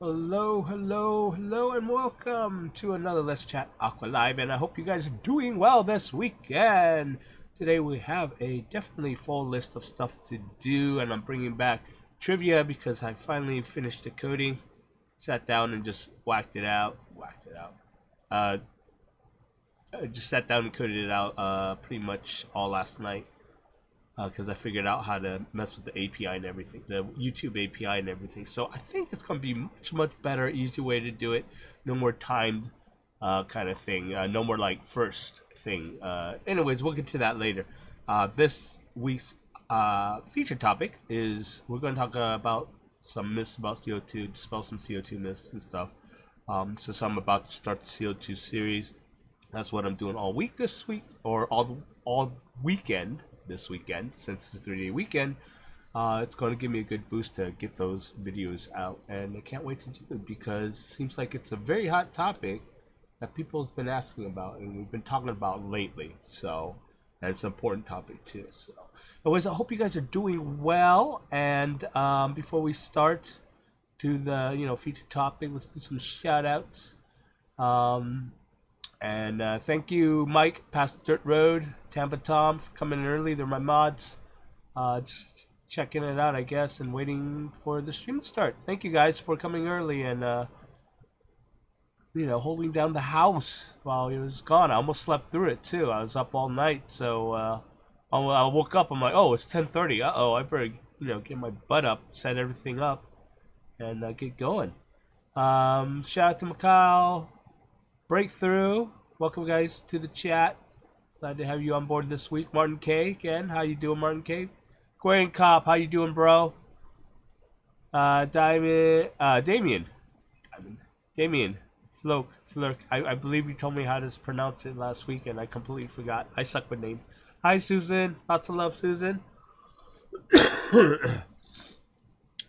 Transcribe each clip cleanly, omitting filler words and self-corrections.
Hello, hello, hello, and welcome to another Let's Chat Aqua Live, and I hope you guys are doing well this weekend. Today we have a definitely full list of stuff to do, and I'm bringing back trivia because I finally finished the coding, sat down and just whacked it out. Uh, I just sat down and coded it out pretty much all last night because I figured out how to mess with the API and everything, the YouTube API and everything. So I think it's going to be much better, easy way to do it. No more timed kind of thing. No more like first thing. Anyways, we'll get to that later. This week's feature topic is we're going to talk about some myths about CO2, dispel some CO2 myths and stuff. So I'm about to start the CO2 series. That's what I'm doing all week this week, or all weekend this weekend, since it's a 3-day weekend. It's going to give me a good boost to get those videos out, and I can't wait to do it because it seems like it's a very hot topic that people have been asking about and we've been talking about lately. So, and it's an important topic too. So, anyways, I hope you guys are doing well. And before we start to the feature topic, let's do some shout outs. And thank you, Mike, Past Dirt Road, Tampa Tom, for coming in early. They're my mods. Just checking it out, I guess, and waiting for the stream to start. Thank you guys for coming early and, holding down the house while it was gone. I almost slept through it, too. I was up all night, so I woke up. I'm like, oh, it's 10:30. Uh-oh, I better, get my butt up, set everything up, and get going. Shout out to Macau. Breakthrough, welcome guys to the chat. Glad to have you on board this week. Martin K again, how you doing, Martin K? Aquarium Cop, how you doing, bro? Damien, Flurk. I believe you told me how to pronounce it last week, and I completely forgot. I suck with names. Hi, Susan. Lots of love, Susan.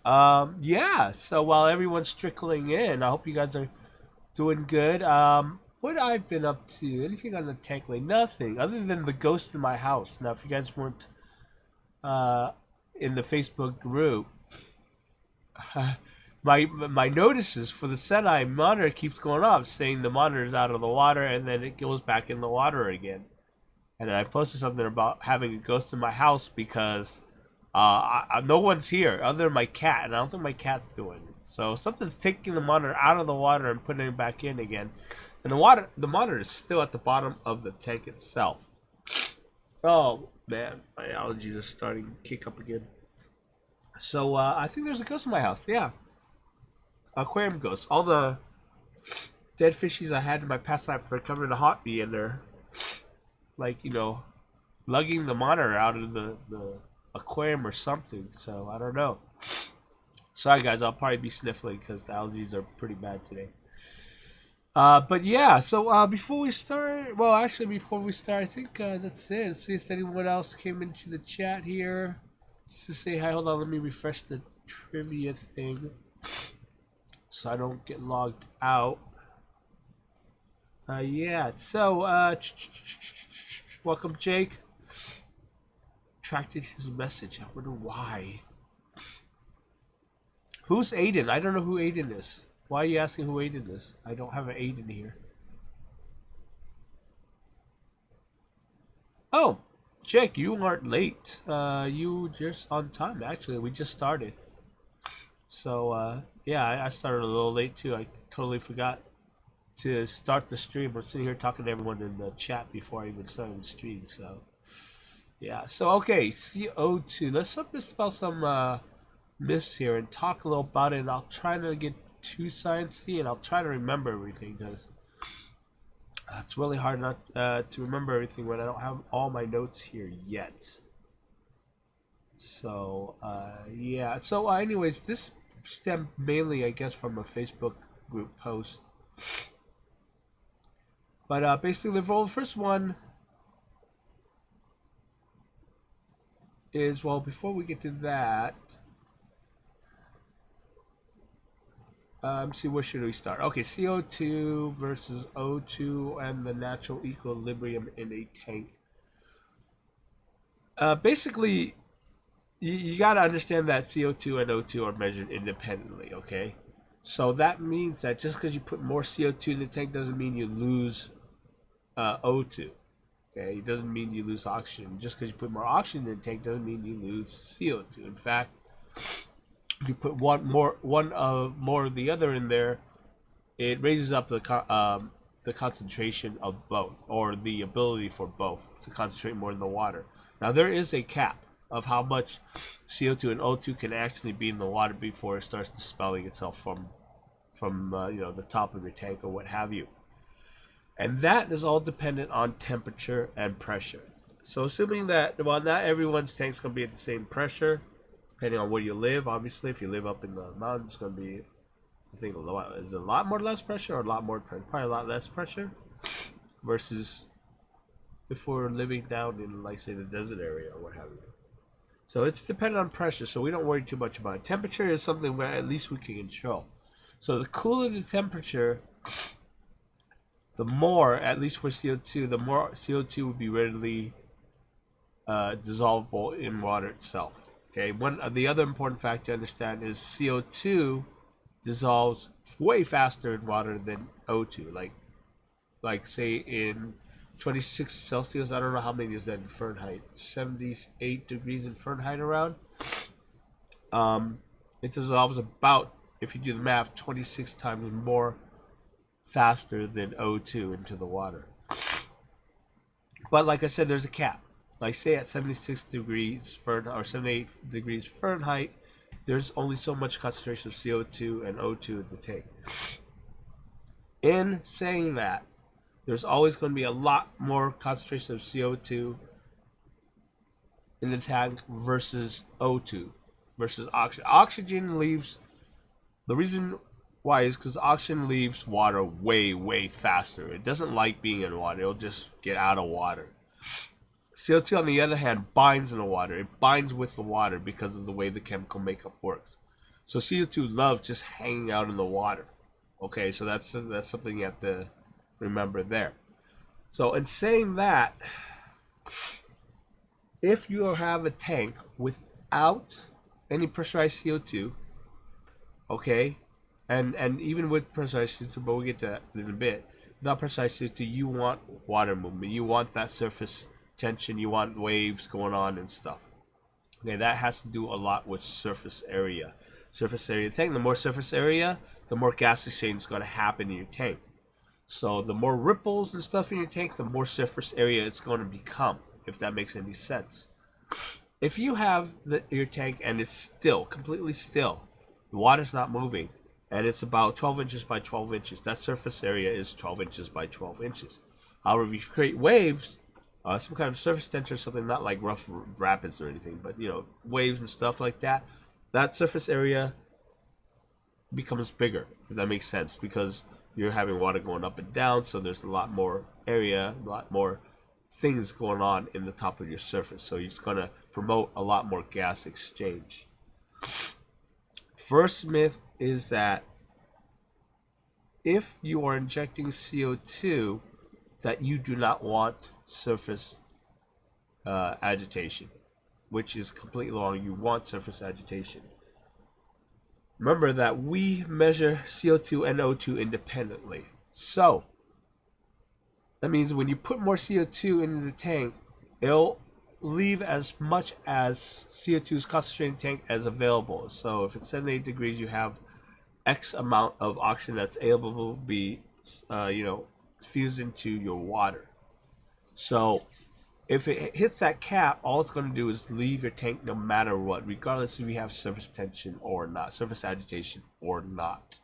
Yeah. So while everyone's trickling in, I hope you guys are doing good. What I've been up to? Anything on the tank lane? Nothing other than the ghost in my house. Now, if you guys weren't in the Facebook group, my notices for the Senai monitor keeps going off, saying the monitor is out of the water, and then it goes back in the water again. And then I posted something about having a ghost in my house because no one's here other than my cat, and I don't think my cat's doing it. So something's taking the monitor out of the water and putting it back in again. And the monitor is still at the bottom of the tank itself. Oh man, my allergies are starting to kick up again. So I think there's a ghost in my house. Yeah, aquarium ghost. All the dead fishies I had in my past life are coming to haunt me, and they're like lugging the monitor out of the aquarium or something. So I don't know. Sorry guys, I'll probably be sniffling because the allergies are pretty bad today. But yeah, so before we start, I think that's it. Let's see if anyone else came into the chat here. Just to say hi, hold on, let me refresh the trivia thing so I don't get logged out. Yeah, so, welcome, Jake. Retracted his message. I wonder why. Who's Aiden? I don't know who Aiden is. Why are you asking who Aiden is? I don't have an Aiden here. Oh, Jake, you aren't late. You just on time. Actually, we just started. So, yeah, I started a little late too. I totally forgot to start the stream. I'm sitting here talking to everyone in the chat before I even started the stream. So, yeah. So, okay, CO2. Let's dispel some myths here and talk a little about it. And I'll try not to get too sciencey, and I'll try to remember everything because it's really hard not to remember everything when I don't have all my notes here yet. So yeah. So anyways, this stemmed mainly, I guess, from a Facebook group post. But basically, the first one is, well, before we get to that, see, where should we start? Okay, CO2 versus O2 and the natural equilibrium in a tank. Basically, you got to understand that CO2 and O2 are measured independently, okay? So that means that just because you put more CO2 in the tank doesn't mean you lose O2. Okay, it doesn't mean you lose oxygen. Just because you put more oxygen in the tank doesn't mean you lose CO2. In fact, if you put more of the other in there, it raises up the concentration of both, or the ability for both to concentrate more in the water. Now there is a cap of how much CO2 and O2 can actually be in the water before it starts dispelling itself from the top of your tank or what have you. And that is all dependent on temperature and pressure. So assuming that, well, not everyone's tank's going to be at the same pressure, depending on where you live. Obviously, if you live up in the mountains, it's going to be, I think, is it a lot more less pressure or a lot more pressure? Probably a lot less pressure versus if we're living down in, like, say, the desert area or what have you. So it's dependent on pressure, so we don't worry too much about it. Temperature is something where at least we can control. So the cooler the temperature, the more, at least for CO2, the more CO2 would be readily dissolvable in water itself. Okay, the other important fact to understand is CO2 dissolves way faster in water than O2. Like say in 26 Celsius, I don't know how many is that in Fahrenheit, 78 degrees in Fahrenheit around. It dissolves about, if you do the math, 26 times more faster than O2 into the water. But like I said, there's a cap. Like say at 76 degrees Fahrenheit or 78 degrees Fahrenheit, there's only so much concentration of CO2 and O2 in the tank. In saying that, there's always going to be a lot more concentration of CO2 in the tank versus O2 versus oxygen. Oxygen leaves, the reason why is because oxygen leaves water way, way faster. It doesn't like being in water. It'll just get out of water. CO2, on the other hand, binds in the water. It binds with the water because of the way the chemical makeup works. So CO2 loves just hanging out in the water. Okay, so that's something you have to remember there. So in saying that, if you have a tank without any pressurized CO2, okay, and even with pressurized CO2, but we'll get to that in a bit, without pressurized CO2, you want water movement. You want that surface tension. You want waves going on and stuff. Okay, that has to do a lot with surface area. Surface area tank, the more surface area, the more gas exchange is going to happen in your tank. So the more ripples and stuff in your tank, the more surface area it's going to become, if that makes any sense. If you have your tank and it's still, completely still, the water's not moving, and it's about 12 inches by 12 inches, that surface area is 12 inches by 12 inches. However, if you create waves, some kind of surface tension or something, not like rough rapids or anything, but waves and stuff like that, that surface area becomes bigger, if that makes sense, because you're having water going up and down, so there's a lot more area, a lot more things going on in the top of your surface. So it's going to promote a lot more gas exchange. First myth is that if you are injecting CO2, that you do not want surface agitation, which is completely wrong. You want surface agitation. Remember that we measure CO2 and O2 independently. So that means when you put more CO2 into the tank, it'll leave as much as CO2 is concentrated in the tank as available. So if it's 78 degrees, you have X amount of oxygen that's able to be, fused into your water. So if it hits that cap, all it's going to do is leave your tank no matter what, regardless if you have surface tension or not, surface agitation or not.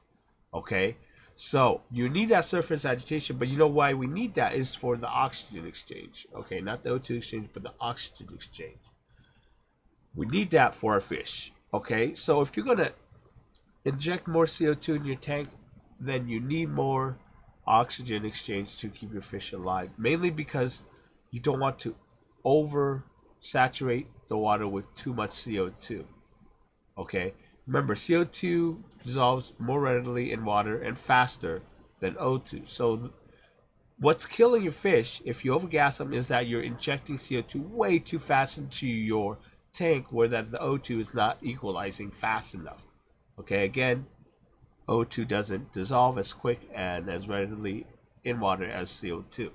Okay? So you need that surface agitation, but you know why we need that is for the oxygen exchange. Okay, not the O2 exchange, but the oxygen exchange. We need that for our fish. Okay, so if you're going to inject more CO2 in your tank, then you need more oxygen exchange to keep your fish alive. Mainly because you don't want to oversaturate the water with too much CO2. Okay? Remember, CO2 dissolves more readily in water and faster than O2. So what's killing your fish, if you overgas them, is that you're injecting CO2 way too fast into your tank, where that the O2 is not equalizing fast enough. Okay, again, O2 doesn't dissolve as quick and as readily in water as CO2.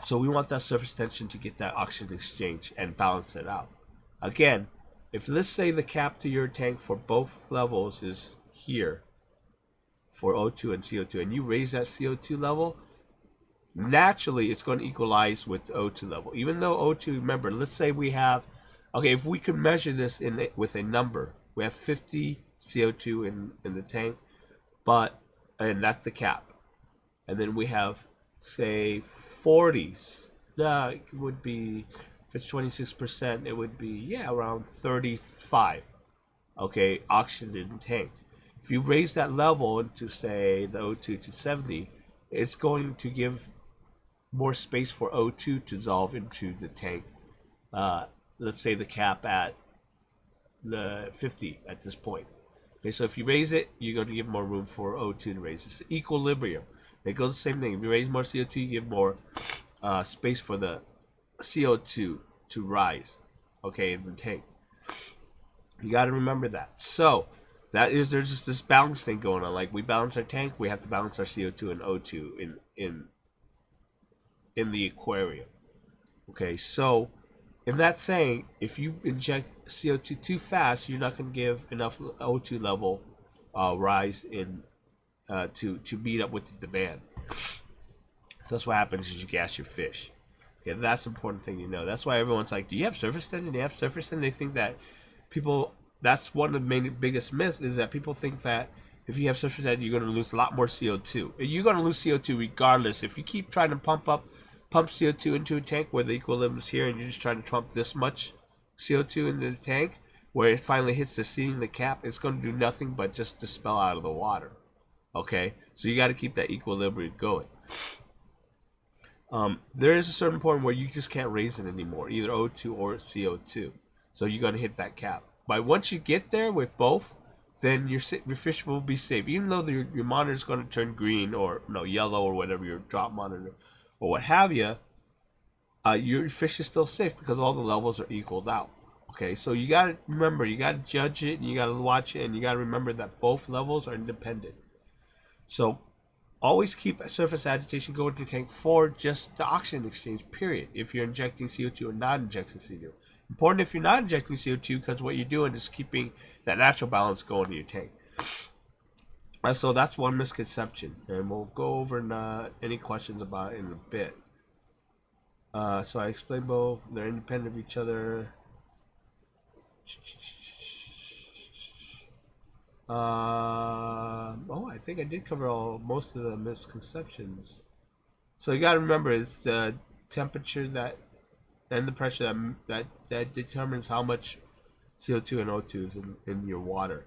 So we want that surface tension to get that oxygen exchange and balance it out. Again, if let's say the cap to your tank for both levels is here for O2 and CO2, and you raise that CO2 level, naturally it's going to equalize with the O2 level. Even though O2, remember, let's say we have, okay, if we could measure this with a number, we have 50 CO2 in the tank, and that's the cap. And then we have, say, 40s. It would be, if it's 26%, it would be, yeah, around 35, okay, oxygen in the tank. If you raise that level into, say, the O2 to 70, it's going to give more space for O2 to dissolve into the tank. Let's say the cap at the 50 at this point. Okay, so if you raise it, you're going to give more room for O2 to raise. It's the equilibrium. It goes the same thing. If you raise more CO2, you give more space for the CO2 to rise, okay, in the tank. You got to remember that. So there's just this balance thing going on. Like, we balance our tank, we have to balance our CO2 and O2 in the aquarium. Okay, so in that saying, if you inject CO2 too fast, you're not going to give enough O2 level rise in to meet up with the demand. So that's what happens is you gas your fish. Okay, that's an important thing to know. That's why everyone's like, do you have surface tension? Do you have surface tension? They think that that's one of the biggest myths, is that people think that if you have surface tension, you're going to lose a lot more CO2. You're going to lose CO2 regardless. If you keep trying to pump CO2 into a tank where the equilibrium is here, and you're just trying to pump this much CO2 into the tank, where it finally hits the ceiling, the cap, it's going to do nothing but just dispel out of the water. Okay, so you got to keep that equilibrium going. There is a certain point where you just can't raise it anymore, either O2 or CO2. So you're going to hit that cap. But once you get there with both, then your fish will be safe. Even though your monitor is going to turn green or yellow or whatever, your drop monitor or what have you, your fish is still safe because all the levels are equaled out. Okay, so you got to remember, you got to judge it, and you got to watch it, and you got to remember that both levels are independent. So always keep surface agitation going to your tank for just the oxygen exchange, period, if you're injecting CO2 or not injecting CO2. Important if you're not injecting CO2, because what you're doing is keeping that natural balance going in your tank. So that's one misconception, and we'll go over any questions about it in a bit. So I explained both. They're independent of each other. I think I did cover most of the misconceptions. So you gotta remember, it's the temperature and the pressure that determines how much CO2 and O2 is in your water,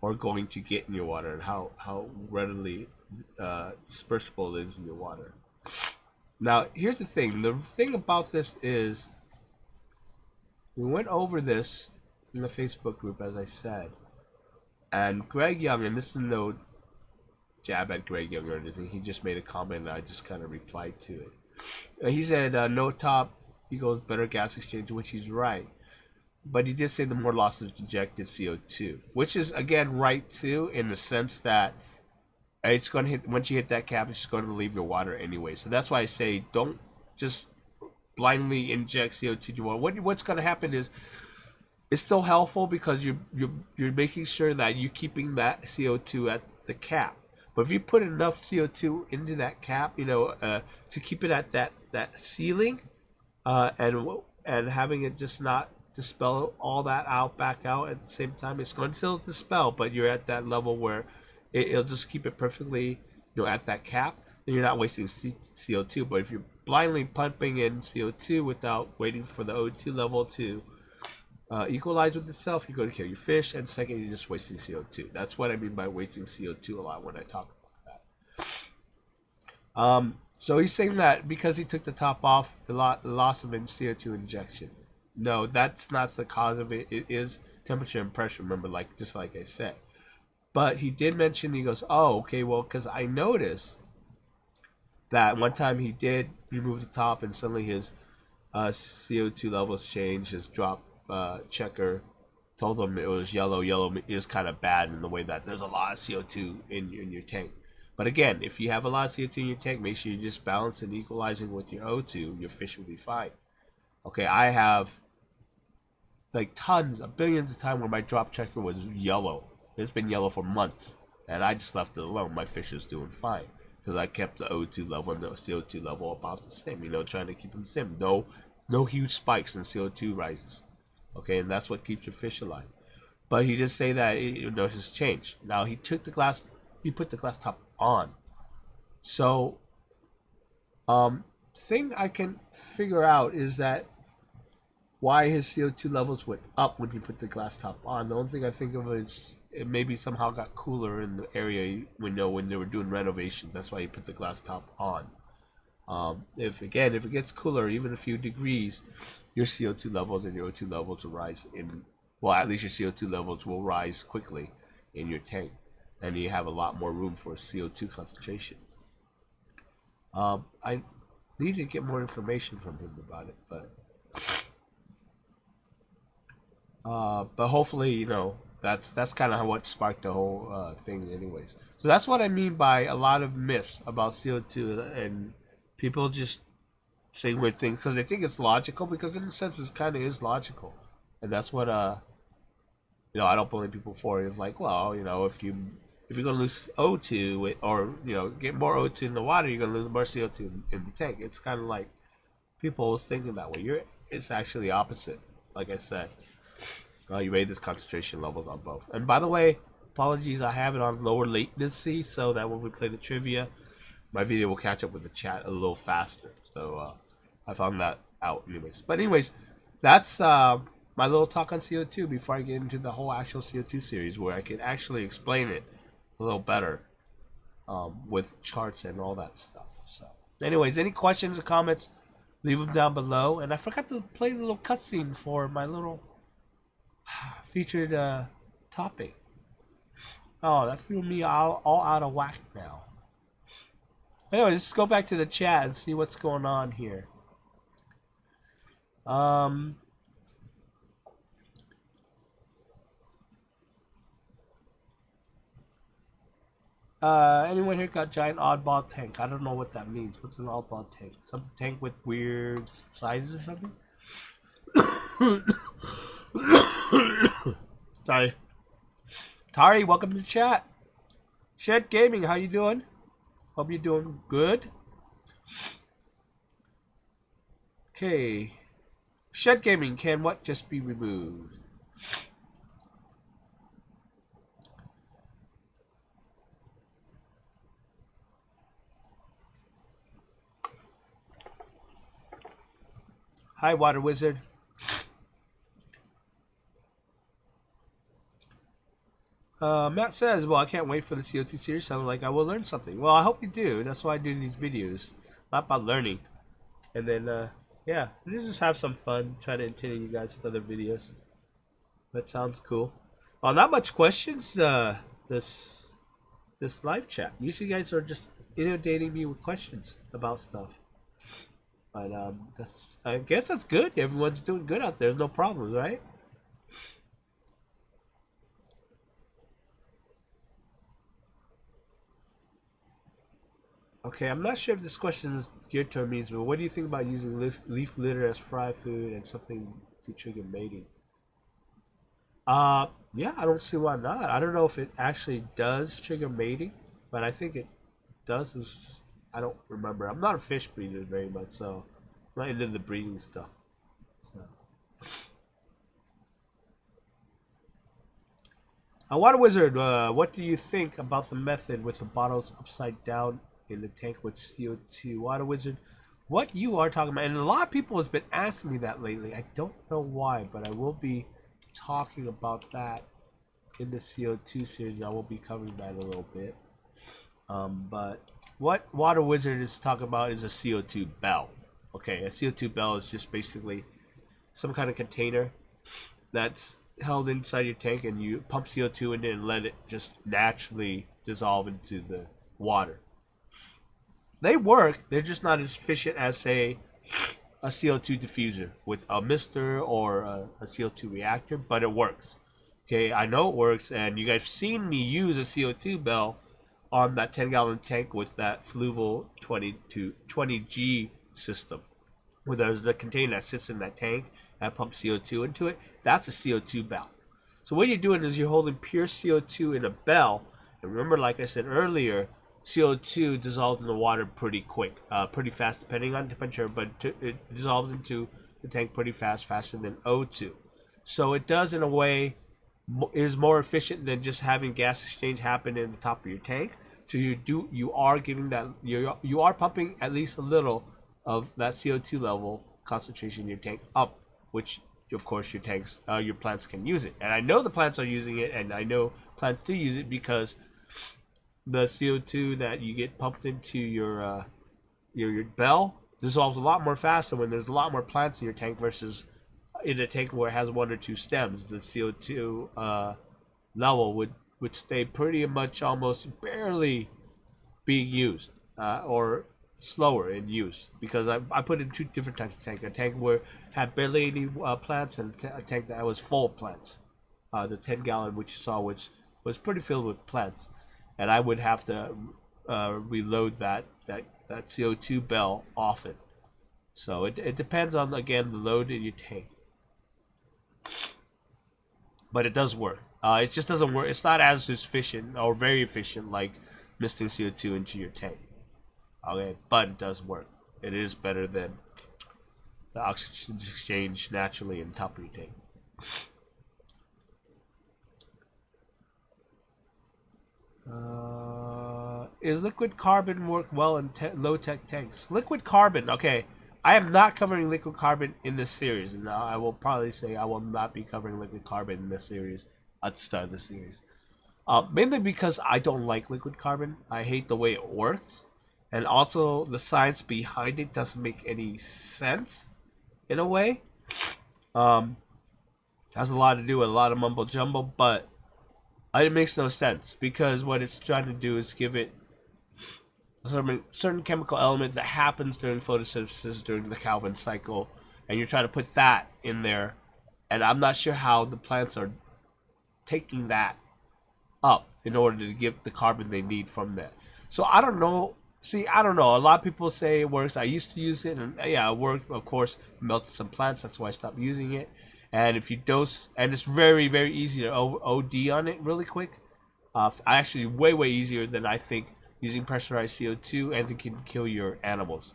or going to get in your water, and how readily dispersible it is in your water. Now, here's the thing. The thing about this is, we went over this in the Facebook group, as I said. And Greg Young, and this is no jab at Greg Young or anything, he just made a comment and I just kind of replied to it. He said, no top equals better gas exchange, which he's right. But he did say the more loss of ejected CO2, which is, again, right too, in the sense that it's going to hit, once you hit that cap, it's just going to leave your water anyway. So that's why I say, don't just blindly inject CO2 to your water. What's going to happen is, it's still helpful because you're making sure that you're keeping that CO2 at the cap. But if you put enough CO2 into that cap, to keep it at that ceiling, and having it just not dispel all that back out at the same time, it's going to still dispel, but you're at that level where it'll just keep it perfectly, at that cap, then you're not wasting CO2. But if you're blindly pumping in CO2 without waiting for the O2 level to equalize with itself, you're going to kill your fish, and second, you're just wasting CO2. That's what I mean by wasting CO2 a lot when I talk about that. So he's saying that because he took the top off, the loss of CO2 injection. No, that's not the cause of it. It is temperature and pressure, remember, just like I said. But he did mention, he goes, oh, okay, well, because I noticed that one time he did remove the top and suddenly his CO2 levels changed, his drop checker told them it was yellow. Yellow is kind of bad in the way that there's a lot of CO2 in your tank. But again, if you have a lot of CO2 in your tank, make sure you just balance and equalizing with your O2. Your fish will be fine. Okay, I have like tons, billions of times where my drop checker was yellow. It's been yellow for months, and I just left it alone. My fish is doing fine because I kept the O2 level and the CO2 level about the same. Trying to keep them the same. No huge spikes in CO2 rises. Okay, and that's what keeps your fish alive. But he did say that you notice change. Now he put the glass top on. So, thing I can figure out is that why his CO2 levels went up when he put the glass top on. The only thing I think of is it maybe somehow got cooler in the area when they were doing renovations. That's why he put the glass top on. If it gets cooler, even a few degrees, your CO2 levels and your O2 levels will rise at least your CO2 levels will rise quickly in your tank, and you have a lot more room for CO2 concentration. I need to get more information from him about it, but hopefully, that's kind of what sparked the whole thing anyways. So that's what I mean by a lot of myths about CO2, and people just say weird things because they think it's logical, because in a sense it kind of is logical. And that's what I don't blame people for. It's like, well, if you're gonna lose O2 or get more O2 in the water, you're gonna lose more CO2 in the tank. It's kind of like people thinking that way. It's actually opposite. Like I said, you rate the concentration levels on both. And by the way, apologies, I have it on lower latency so that when we play the trivia, my video will catch up with the chat a little faster. So I found that out anyways. But anyways, that's my little talk on CO2 before I get into the whole actual CO2 series, where I can actually explain it a little better with charts and all that stuff. So anyways, any questions or comments, leave them down below. And I forgot to play the little cutscene for my little featured topic. Oh, that threw me all out of whack now. Anyway, let's go back to the chat and see what's going on here. Anyone here got giant oddball tank? I don't know what that means. What's an oddball tank? Some tank with weird sizes or something? Sorry. Tari, welcome to the chat. Shed Gaming, how you doing? Hope you're doing good. Okay. Shed Gaming, can what just be removed? Hi, Water Wizard. Matt says, well, I can't wait for the CO2 series. Sounds like I will learn something. Well, I hope you do. That's why I do these videos. Not about learning. And then, yeah, just have some fun. Try to entertain you guys with other videos. That sounds cool. Well, not much questions, this live chat. Usually you guys are just inundating me with questions about stuff. But, I guess that's good. Everyone's doing good out there. There's no problems, right? Okay, I'm not sure if this question is geared toward me, but what do you think about using leaf litter as fry food and something to trigger mating? Yeah, I don't see why not. I don't know if it actually does trigger mating, but I think it does. I don't remember. I'm not a fish breeder very much, so I'm not into the breeding stuff. So. Water Wizard, what do you think about the method with the bottles upside down in the tank with CO2? Water Wizard, what you are talking about, and a lot of people has been asking me that lately. I don't know why, but I will be talking about that in the CO2 series. I will be covering that a little bit. But what Water Wizard is talking about is a CO2 bell. Okay, a CO2 bell is just basically some kind of container that's held inside your tank, and you pump CO2 in it and let it just naturally dissolve into the water. They work. They're just not as efficient as, say, a CO2 diffuser with a mister or a CO2 reactor, but it works. Okay, I know it works, and you guys have seen me use a CO2 bell on that 10-gallon tank with that Fluval 20G system, where there's the container that sits in that tank and pumps CO2 into it. That's a CO2 bell. So what you're doing is you're holding pure CO2 in a bell, and remember, like I said earlier, CO2 dissolves in the water pretty quick, pretty fast, depending on temperature, but it dissolves into the tank pretty fast, faster than O2. So it does, in a way, is more efficient than just having gas exchange happen in the top of your tank. So you are giving that, you are pumping at least a little of that CO2 level concentration in your tank up, which of course your plants can use it. And I know the plants are using it, and I know plants do use it because the CO2 that you get pumped into your bell dissolves a lot more faster when there's a lot more plants in your tank versus in a tank where it has one or two stems. The CO2 level would stay pretty much almost barely being used, or slower in use, because I put in two different types of tank. A tank where had barely any plants, and a tank that was full of plants. The 10-gallon, which you saw, which was pretty filled with plants, and I would have to reload that CO2 bell often. So it depends on, again, the load in your tank. But it does work. It just doesn't work. It's not as efficient or very efficient like misting CO2 into your tank. Okay, but it does work. It is better than the oxygen exchange naturally in the top of your tank. Is liquid carbon work well in low-tech tanks? Liquid carbon, okay. I am not covering liquid carbon in this series. And I will probably say I will not be covering liquid carbon in this series at the start of the series. Mainly because I don't like liquid carbon. I hate the way it works. And also the science behind it doesn't make any sense in a way. Has a lot to do with a lot of mumbo jumbo, but it makes no sense because what it's trying to do is give it a certain chemical element that happens during photosynthesis during the Calvin cycle, and you're trying to put that in there, and I'm not sure how the plants are taking that up in order to give the carbon they need from that. So I don't know. See, I don't know. A lot of people say it works. I used to use it, and yeah, it worked. Of course, melted some plants. That's why I stopped using it. And if you dose, and it's very, very easy to OD on it really quick. Actually, way easier than I think using pressurized CO2, and it can kill your animals.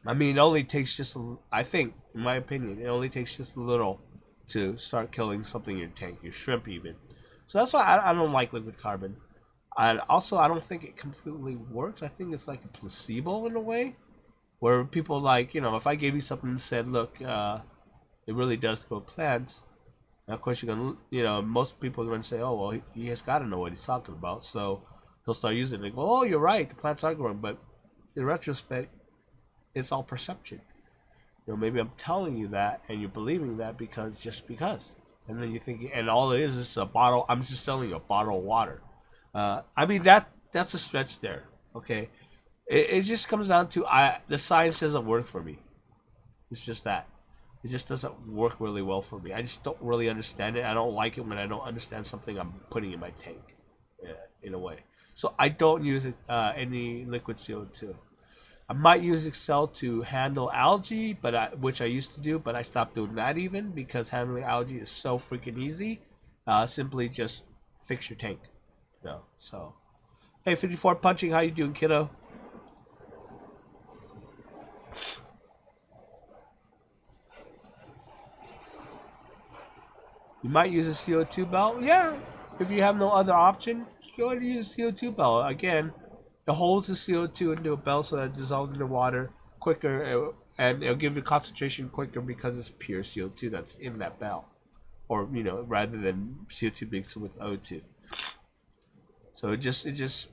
I mean, it only takes just, I think, in my opinion, it only takes just a little to start killing something in your tank, your shrimp even. So that's why I don't like liquid carbon. And also, I don't think it completely works. I think it's like a placebo in a way, where people like, if I gave you something and said, look, it really does kill plants. And of course, you're gonna, most people are gonna say, oh well, he has got to know what he's talking about. So he'll start using it and go, oh, you're right, the plants are growing. But in retrospect, it's all perception. Maybe I'm telling you that and you're believing that because. And then you're thinking, and all it is a bottle. I'm just selling you a bottle of water. I mean, that's a stretch there. Okay, it just comes down to the science doesn't work for me. It's just that. It just doesn't work really well for me. I just don't really understand it. I don't like it when I don't understand something I'm putting in my tank, in a way. So I don't use any liquid CO2. I might use Excel to handle algae, which I used to do, but I stopped doing that even because handling algae is so freaking easy. Simply just fix your tank. So, hey, 54 punching, how you doing, kiddo? You might use a CO2 belt. Yeah, if you have no other option, go ahead and use a CO2 belt. Again, it holds the CO2 into a belt so that it dissolves in the water quicker, and it'll give you concentration quicker because it's pure CO2 that's in that belt. Or, rather than CO2 mixed with O2. So it just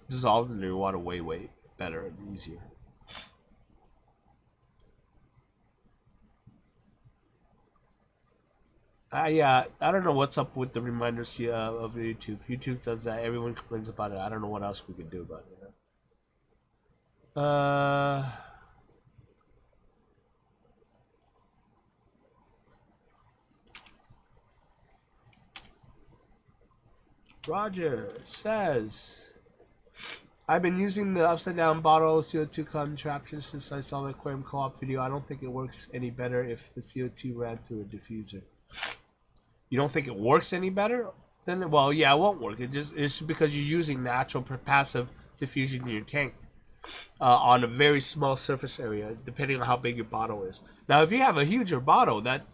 dissolves in the water way better and easier. I don't know what's up with the reminders of YouTube. YouTube does that. Everyone complains about it. I don't know what else we can do about it. Roger says, I've been using the upside down bottle CO2 contraption since I saw the Aquarium co-op video. I don't think it works any better if the CO2 ran through a diffuser. You don't think it works any better? Then, well, yeah, it won't work. It's because you're using natural passive diffusion in your tank on a very small surface area, depending on how big your bottle is. Now, if you have a huger bottle, that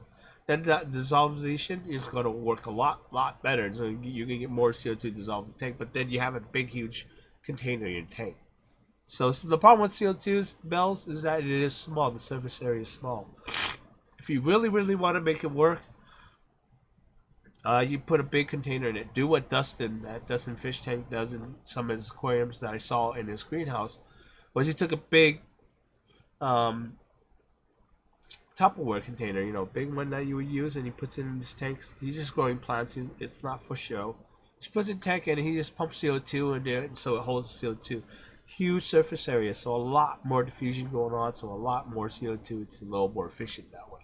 dissolvation is going to work a lot better. So you can get more CO2 dissolved in the tank, but then you have a big, huge container in your tank. So the problem with CO2 bells is that it is small. The surface area is small. If you really, really want to make it work, you put a big container in it. Do what Dustin Fish Tank does in some of his aquariums that I saw in his greenhouse. Was he took a big Tupperware container, you know, big one that you would use, and he puts it in his tanks. He's just growing plants. It's not for show. Just puts it in tank and he just pumps CO2 in there, and so it holds CO2. Huge surface area, so a lot more diffusion going on, so a lot more CO2. It's a little more efficient that way.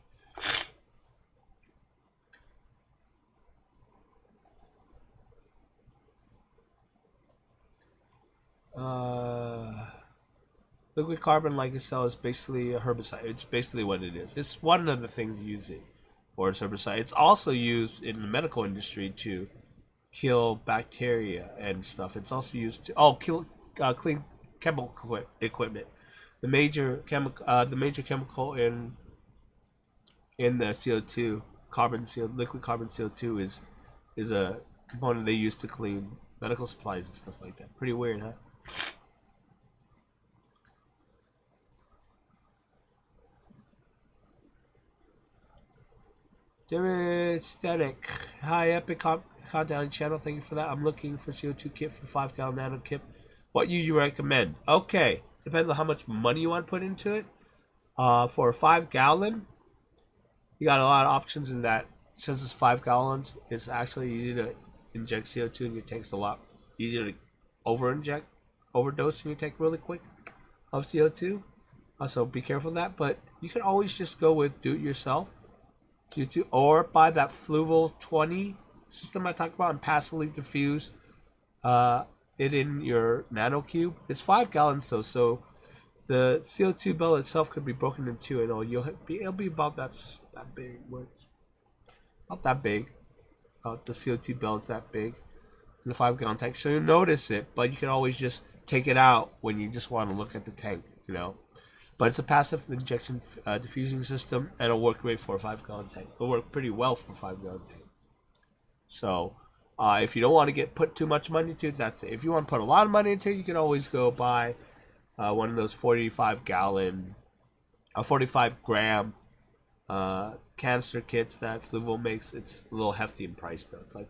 Liquid carbon, like I said, is basically a herbicide. It's basically what it is. It's one of the things used for its herbicide. It's also used in the medical industry to kill bacteria and stuff. It's also used to clean chemical equipment. The major chemical in the CO2, liquid carbon CO2 is a component they use to clean medical supplies and stuff like that. Pretty weird, huh? There is Static. Hi, Epic Countdown channel. Thank you for that. I'm looking for CO2 kit for 5-gallon nano kit. What you recommend? Okay, depends on how much money you want to put into it. For a 5-gallon, you got a lot of options in that. Since it's 5 gallons, it's actually easy to inject CO2 in your tanks. A lot easier to overdose in your tank really quick of CO2. So be careful of that. But you can always just go with do-it-yourself CO2, or buy that Fluval 20 system I talked about and passively diffuse it in your nano cube. It's 5 gallons though, so the CO2 bell itself could be broken in two, and it'll be about that big. Not that big. The CO2 bell is that big in the 5-gallon tank, so you'll notice it. But you can always just take it out when you just want to look at the tank, you know. But it's a passive injection diffusing system, and it'll work great for a 5-gallon tank. It'll work pretty well for a 5-gallon tank. So, if you don't want to put too much money into it, that's it. If you want to put a lot of money into it, you can always go buy one of those 45-gram canister kits that Fluval makes. It's a little hefty in price though. It's like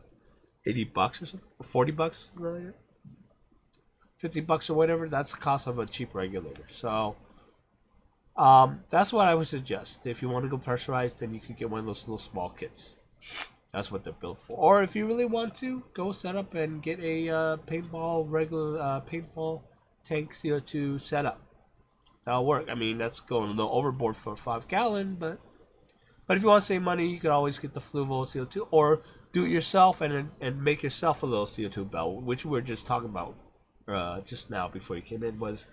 $80 or something, or $40, something like that. $50 or whatever. That's the cost of a cheap regulator. So. That's what I would suggest. If you want to go pressurized, then you could get one of those little small kits. That's what they're built for. Or if you really want to, go set up and get a paintball tank CO2 setup. That'll work. I mean, that's going a little overboard for a 5-gallon, but if you want to save money, you could always get the Fluval CO2, or do it yourself and make yourself a little CO2 bell, which we were just talking about just now before you came in. Was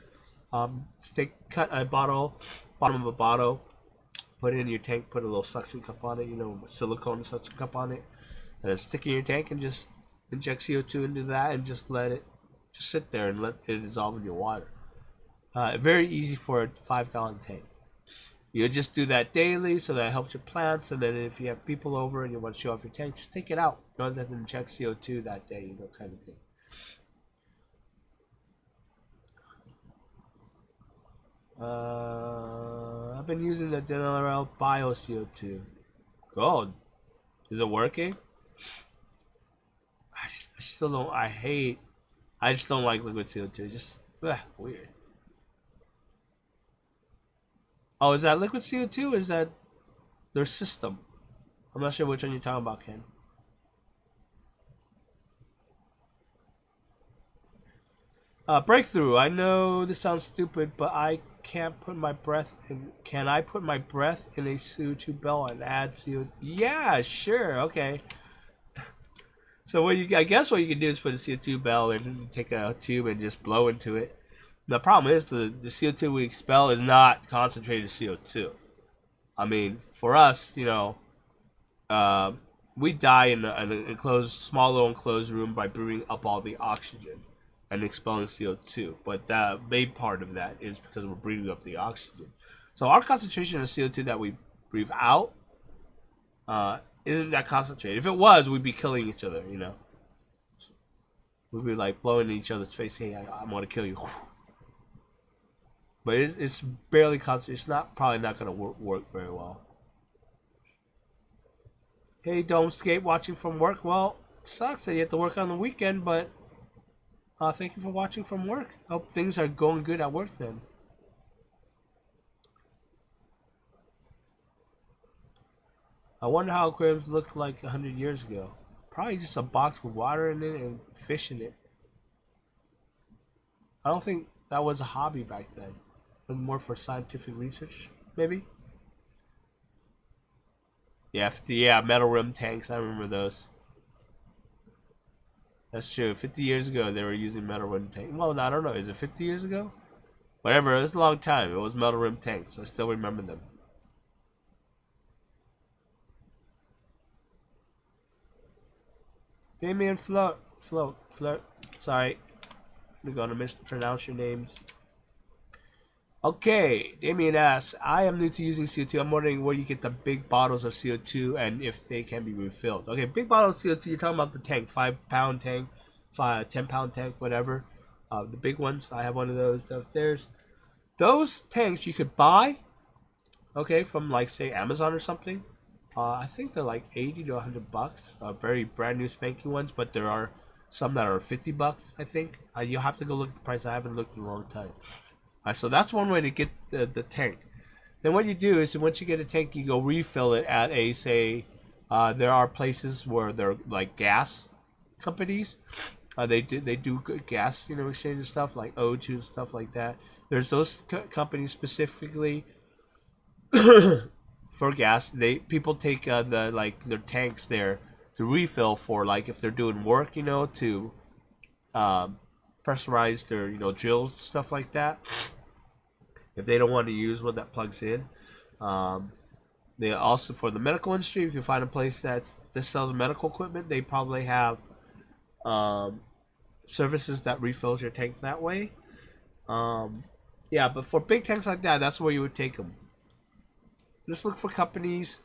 cut a bottom of a bottle, put it in your tank, put a little suction cup on it, you know, silicone suction cup on it, and then stick it in your tank and just inject CO2 into that and just let it sit there and let it dissolve in your water. Very easy for a 5-gallon tank. You just do that daily, so that helps your plants. And then if you have people over and you want to show off your tank, just take it out. You don't have to inject CO2 that day, you know, kind of thing. I've been using the Denarel Bio CO2. God, is it working? I still don't. I just don't like liquid CO2. Just weird. Oh, is that liquid CO2? Or is that their system? I'm not sure which one you're talking about, Ken. Breakthrough. I know this sounds stupid, but I can't put my breath in. Can I put my breath in a CO2 bell and add CO2? Yeah, sure. Okay. So I guess what you can do is put a CO2 bell and take a tube and just blow into it. The problem is the CO2 we expel is not concentrated CO2. I mean, for us, we die in an enclosed, small little enclosed room by breathing up all the oxygen and expelling CO2. But the main part of that is because we're breathing up the oxygen. So our concentration of CO2 that we breathe out isn't that concentrated. If it was, we'd be killing each other, We'd be like blowing in each other's face, hey, I'm going to kill you. But it's barely concentrated. It's probably not going to work very well. Hey, Domescape, watching from work. Well, sucks that you have to work on the weekend, but thank you for watching from work. Hope things are going good at work then. I wonder how aquariums looked like 100 years ago. Probably just a box with water in it and fish in it. I don't think that was a hobby back then. It was more for scientific research, maybe? Yeah, metal rim tanks. I remember those. That's true. 50 years ago, they were using metal rim tanks. Well, I don't know. Is it 50 years ago? Whatever. It was a long time. It was metal rim tanks. I still remember them. Damien Float. Sorry. We're going to mispronounce your names. Okay, Damien asks, I am new to using CO2. I'm wondering where you get the big bottles of CO2 and if they can be refilled. Okay, big bottle of CO2, you're talking about the tank, 5-pound tank, 10-pound tank, whatever. The big ones, I have one of those downstairs. Those tanks you could buy, okay, from like, say, Amazon or something. I think they're like 80 to 100 bucks. Very brand new spanky ones, but there are some that are 50 bucks, I think. You'll have to go look at the price. I haven't looked in a long time. So that's one way to get the tank. Then what you do is once you get a tank, you go refill it at a, say, there are places where they're like gas companies. They do good gas, exchange and stuff like O2 and stuff like that. There's those companies specifically for gas. People take their tanks there to refill for, like, if they're doing work, to pressurize their drills, stuff like that. If they don't want to use one that plugs in, they also, for the medical industry, if you find a place that sells medical equipment, they probably have services that refills your tank that way. Yeah, but for big tanks like that, that's where you would take them. Just look for companies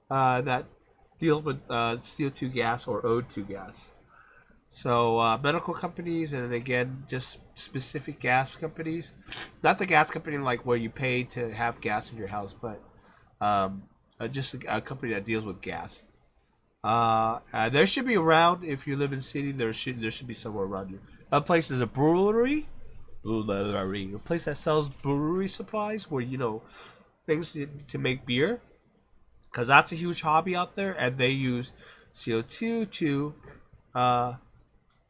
that deal with CO2 gas or O2 gas. So medical companies, and again, just specific gas companies. Not the gas company like where you pay to have gas in your house, but just a company that deals with gas. There should be around, if you live in the city, there should be somewhere around you. A place is a brewery. A place that sells brewery supplies, where things to make beer, because that's a huge hobby out there, and they use CO2 to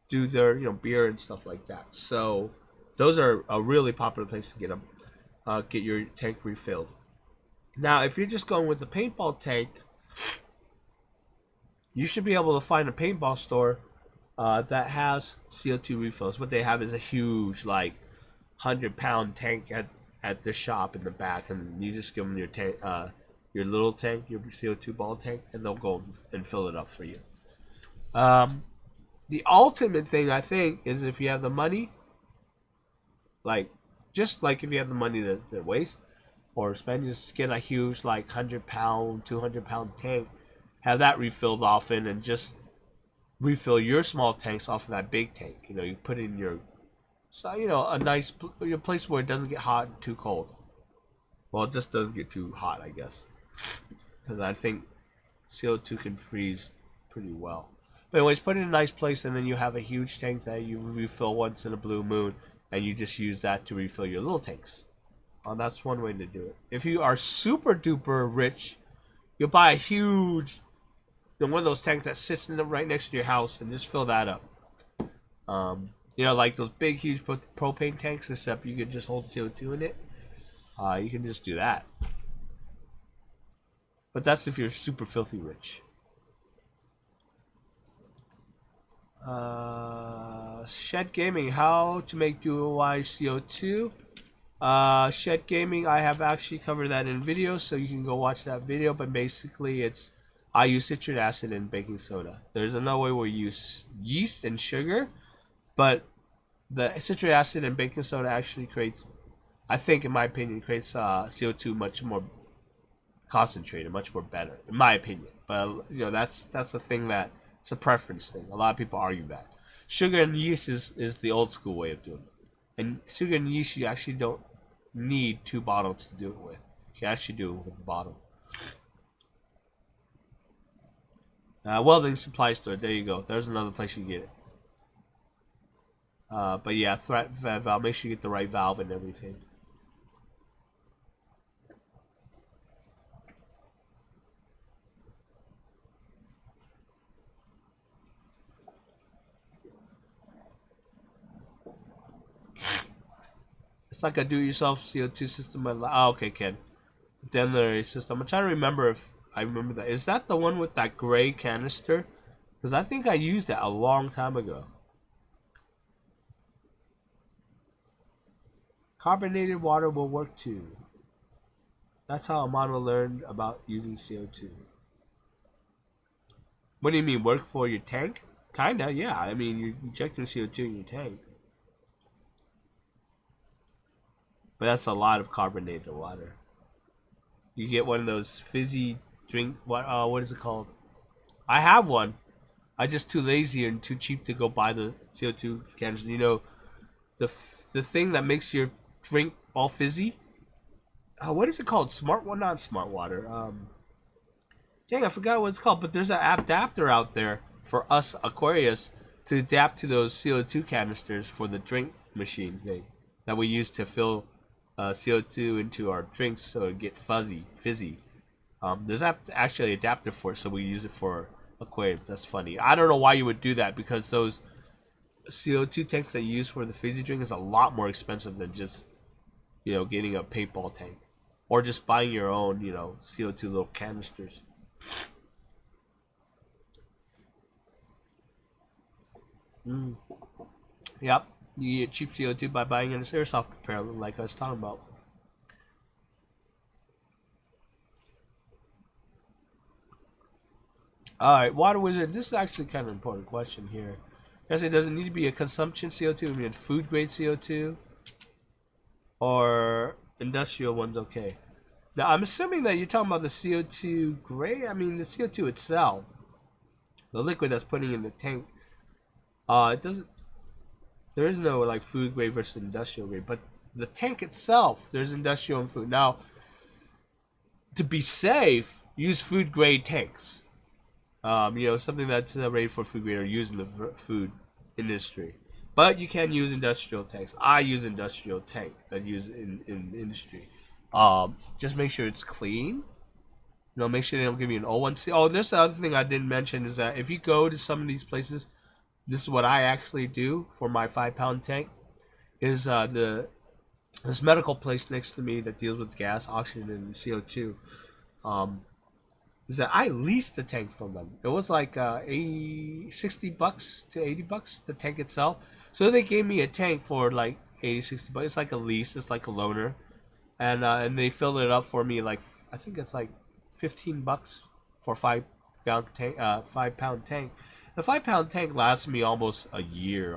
do their beer and stuff like that. So those are a really popular place to get your tank refilled. Now, if you're just going with the paintball tank, you should be able to find a paintball store that has CO2 refills. What they have is a huge, like, 100-pound tank at the shop in the back, and you just give them your tank, your little tank, your CO2 ball tank, and they'll go and fill it up for you. The ultimate thing, I think, is if you have the money, just like if you have the money to waste or spend, just get a huge, like, 100-pound, 200-pound tank, have that refilled often, and just refill your small tanks off of that big tank. You put it in your, a nice place where it doesn't get hot and too cold. Well, it just doesn't get too hot, I guess, because I think CO2 can freeze pretty well. But anyways, put it in a nice place, and then you have a huge tank that you refill once in a blue moon, and you just use that to refill your little tanks. That's one way to do it. If you are super duper rich, you'll buy a huge, one of those tanks that sits right next to your house, and just fill that up. Like those big, huge propane tanks, except you can just hold CO2 in it. You can just do that. But that's if you're super filthy rich. Shed Gaming, how to make DIY CO2. Shed Gaming, I have actually covered that in video, so you can go watch that video. But basically, I use citric acid and baking soda. There's another way where you use yeast and sugar, but the citric acid and baking soda actually creates, I think, in my opinion, creates CO2 much more concentrated, much more better, in my opinion. But that's the thing that it's a preference thing. A lot of people argue that sugar and yeast is the old school way of doing it. And sugar and yeast, you actually don't need 2 bottles to do it with. You can actually do it with a bottle. Welding supply store. There you go. There's another place you can get it. But yeah, threat valve. Make sure you get the right valve and everything. It's like a do-it-yourself CO2 system. Oh, okay, Ken. Distillery system. I'm trying to remember if I remember that. Is that the one with that gray canister? Because I think I used that a long time ago. Carbonated water will work too. That's how Amano learned about using CO2. What do you mean, work for your tank? Kinda, yeah. I mean, you're injecting CO2 in your tank. But that's a lot of carbonated water. You get one of those fizzy drink. What is it called? I have one. I'm just too lazy and too cheap to go buy the CO2 cans. You know, the thing that makes your drink all fizzy. What is it called? Smart one, not smart water. Dang, I forgot what it's called. But there's an adapter out there for us Aquarius to adapt to those CO2 canisters for the drink machine thing that we use to fill CO2 into our drinks so it get fizzy. There's actually an adapter for it, so we use it for aquariums. That's funny. I don't know why you would do that, because those CO2 tanks that you use for the fizzy drink is a lot more expensive than just getting a paintball tank or just buying your own CO2 little canisters. Yep. You get cheap CO2 by buying an airsoft propeller, like I was talking about. Alright, Water Wizard, this is actually kind of an important question here. Yes, it doesn't need to be a consumption CO2, I mean food grade CO2, or industrial one's okay. Now, I'm assuming that you're talking about the CO2 grade. I mean, the CO2 itself, the liquid that's putting in the tank, it doesn't. There is no like food grade versus industrial grade, but the tank itself, there's industrial and food. Now, to be safe, use food grade tanks. Something that's rated for food grade or used in the food industry. But you can use industrial tanks. I use industrial tank that use in industry. Just make sure it's clean. Make sure they don't give you an O1C. Oh, this the other thing I didn't mention is that if you go to some of these places, this is what I actually do for my 5-pound tank. Is this medical place next to me that deals with gas, oxygen, and CO2. Is that I leased the tank from them. It was like $60 to $80, the tank itself. So they gave me a tank for like $60. It's like a lease. It's like a loaner, and they filled it up for me. Like I think it's like $15 for 5-pound tank. 5-pound tank. The 5-pound tank lasts me almost a year,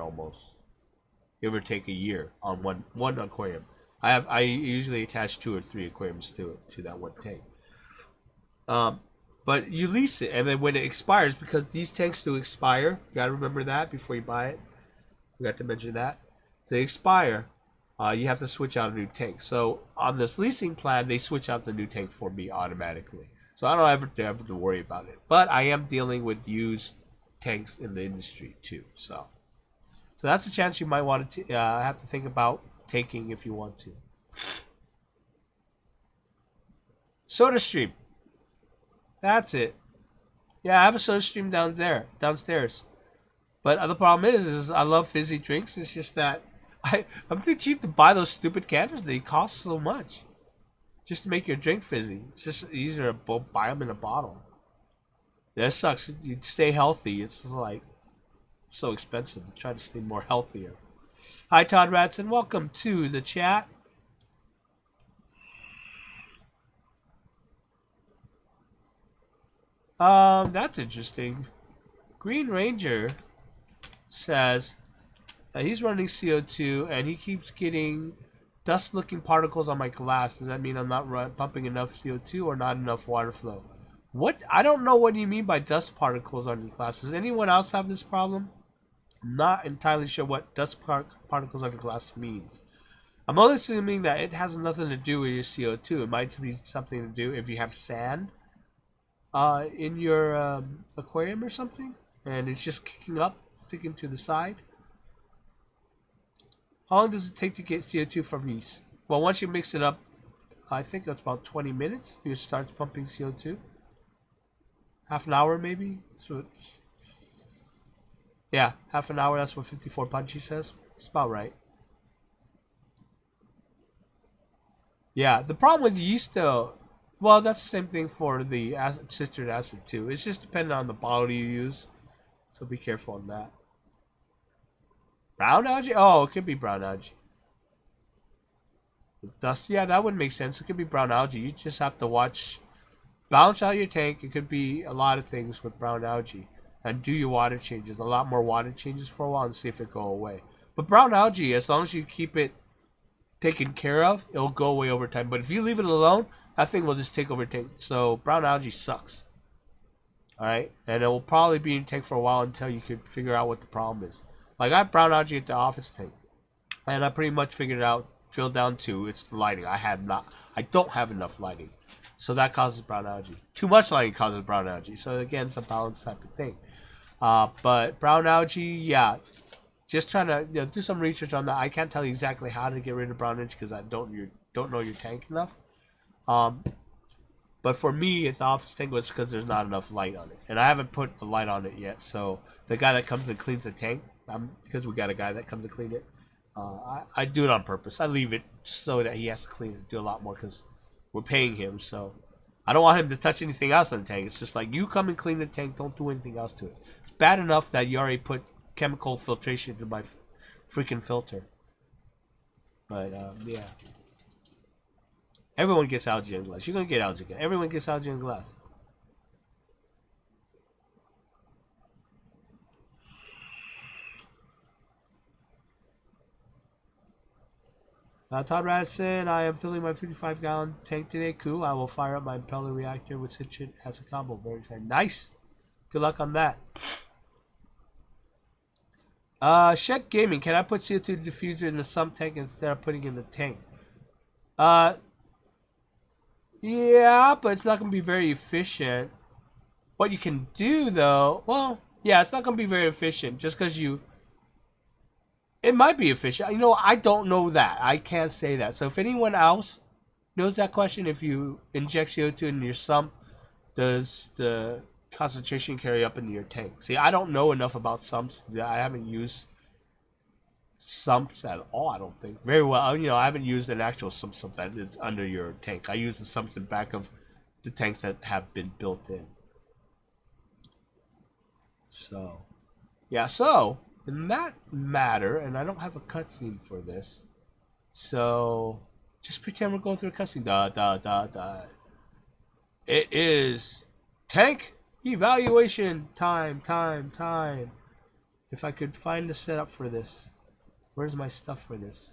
give or take a year on one aquarium. I usually attach 2 or 3 aquariums to that one tank. But you lease it, and then when it expires, because these tanks do expire, you gotta remember that before you buy it. Forgot to mention that. They expire. You have to switch out a new tank. So on this leasing plan, they switch out the new tank for me automatically. So I don't ever have to worry about it. But I am dealing with used tanks in the industry too. So that's a chance you might want to have to think about taking if you want to. SodaStream. That's it. Yeah, I have a SodaStream downstairs. But the problem is I love fizzy drinks. It's just that I'm too cheap to buy those stupid canisters. They cost so much just to make your drink fizzy. It's just easier to buy them in a bottle. That sucks. You stay healthy. It's like so expensive. I'm trying to stay more healthier. Hi, Todd Ratson. Welcome to the chat. That's interesting. Green Ranger says that he's running CO2 and he keeps getting dust-looking particles on my glass. Does that mean I'm not pumping enough CO2 or not enough water flow? What? I don't know what you mean by dust particles on your glass. Does anyone else have this problem? I'm not entirely sure what dust particles on your glass means. I'm only assuming that it has nothing to do with your CO2. It might be something to do if you have sand in your aquarium or something, and it's just kicking up, sticking to the side. How long does it take to get CO2 from yeast? Well, once you mix it up, I think it's about 20 minutes. You start pumping CO2. Half an hour, maybe? So yeah, half an hour. That's what 54 Punchy says. It's about right. Yeah, the problem with yeast, though, well, that's the same thing for the citric acid, too. It's just dependent on the bottle you use. So be careful on that. Brown algae? Oh, it could be brown algae. Dust? Yeah, that would make sense. It could be brown algae. You just have to watch. Balance out your tank. It could be a lot of things with brown algae. And do your water changes. A lot more water changes for a while and see if it go away. But brown algae, as long as you keep it taken care of, it'll go away over time. But if you leave it alone, that thing will just take over tank. So brown algae sucks. Alright? And it will probably be in tank for a while until you can figure out what the problem is. Like, I have brown algae at the office tank. And I pretty much figured it out, drilled down to, it's the lighting. I don't have enough lighting. So that causes brown algae. Too much lighting causes brown algae. So again, it's a balance type of thing. But brown algae, yeah. Just trying to do some research on that. I can't tell you exactly how to get rid of brown algae because I don't know your tank enough. But for me, it's the office tank was because there's not enough light on it. And I haven't put a light on it yet. So the guy that comes and cleans the tank, because we got a guy that comes to clean it, I do it on purpose. I leave it so that he has to clean it, do a lot more because we're paying him. So I don't want him to touch anything else in the tank. It's just like, you come and clean the tank, don't do anything else to it. It's bad enough that you already put chemical filtration into my freaking filter. But yeah. Everyone gets algae in glass. You're going to get algae again. Everyone gets algae in glass. Todd Radisson, I am filling my 55-gallon tank today. Cool. I will fire up my impeller reactor with citric as a combo. Very exciting. Nice. Good luck on that. Shed Gaming. Can I put CO2 diffuser in the sump tank instead of putting it in the tank? Yeah, but it's not going to be very efficient. What you can do, though, well, yeah, it's not going to be very efficient just because you... It might be efficient. You know, I don't know that. I can't say that. So if anyone else knows that question, if you inject CO2 in your sump, does the concentration carry up into your tank? See, I don't know enough about sumps. I haven't used sumps at all, I don't think. Very well. You know, I haven't used an actual sump that is under your tank. I use the sumps in back of the tanks that have been built in. So, yeah, so... in that matter, and I don't have a cutscene for this, so just pretend we're going through a cutscene. It is tank evaluation time. If I could find the setup for this. Where's my stuff for this?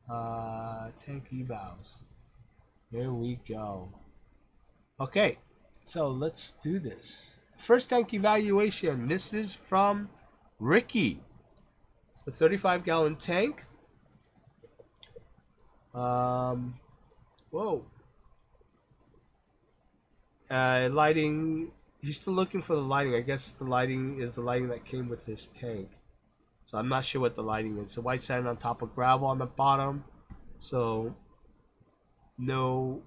Tank evals. There we go. Okay, so let's do this. First tank evaluation. This is from Ricky, the 35-gallon tank. Whoa. Lighting. He's still looking for the lighting. I guess the lighting is the lighting that came with his tank. So I'm not sure what the lighting is. So white sand on top of gravel on the bottom. So no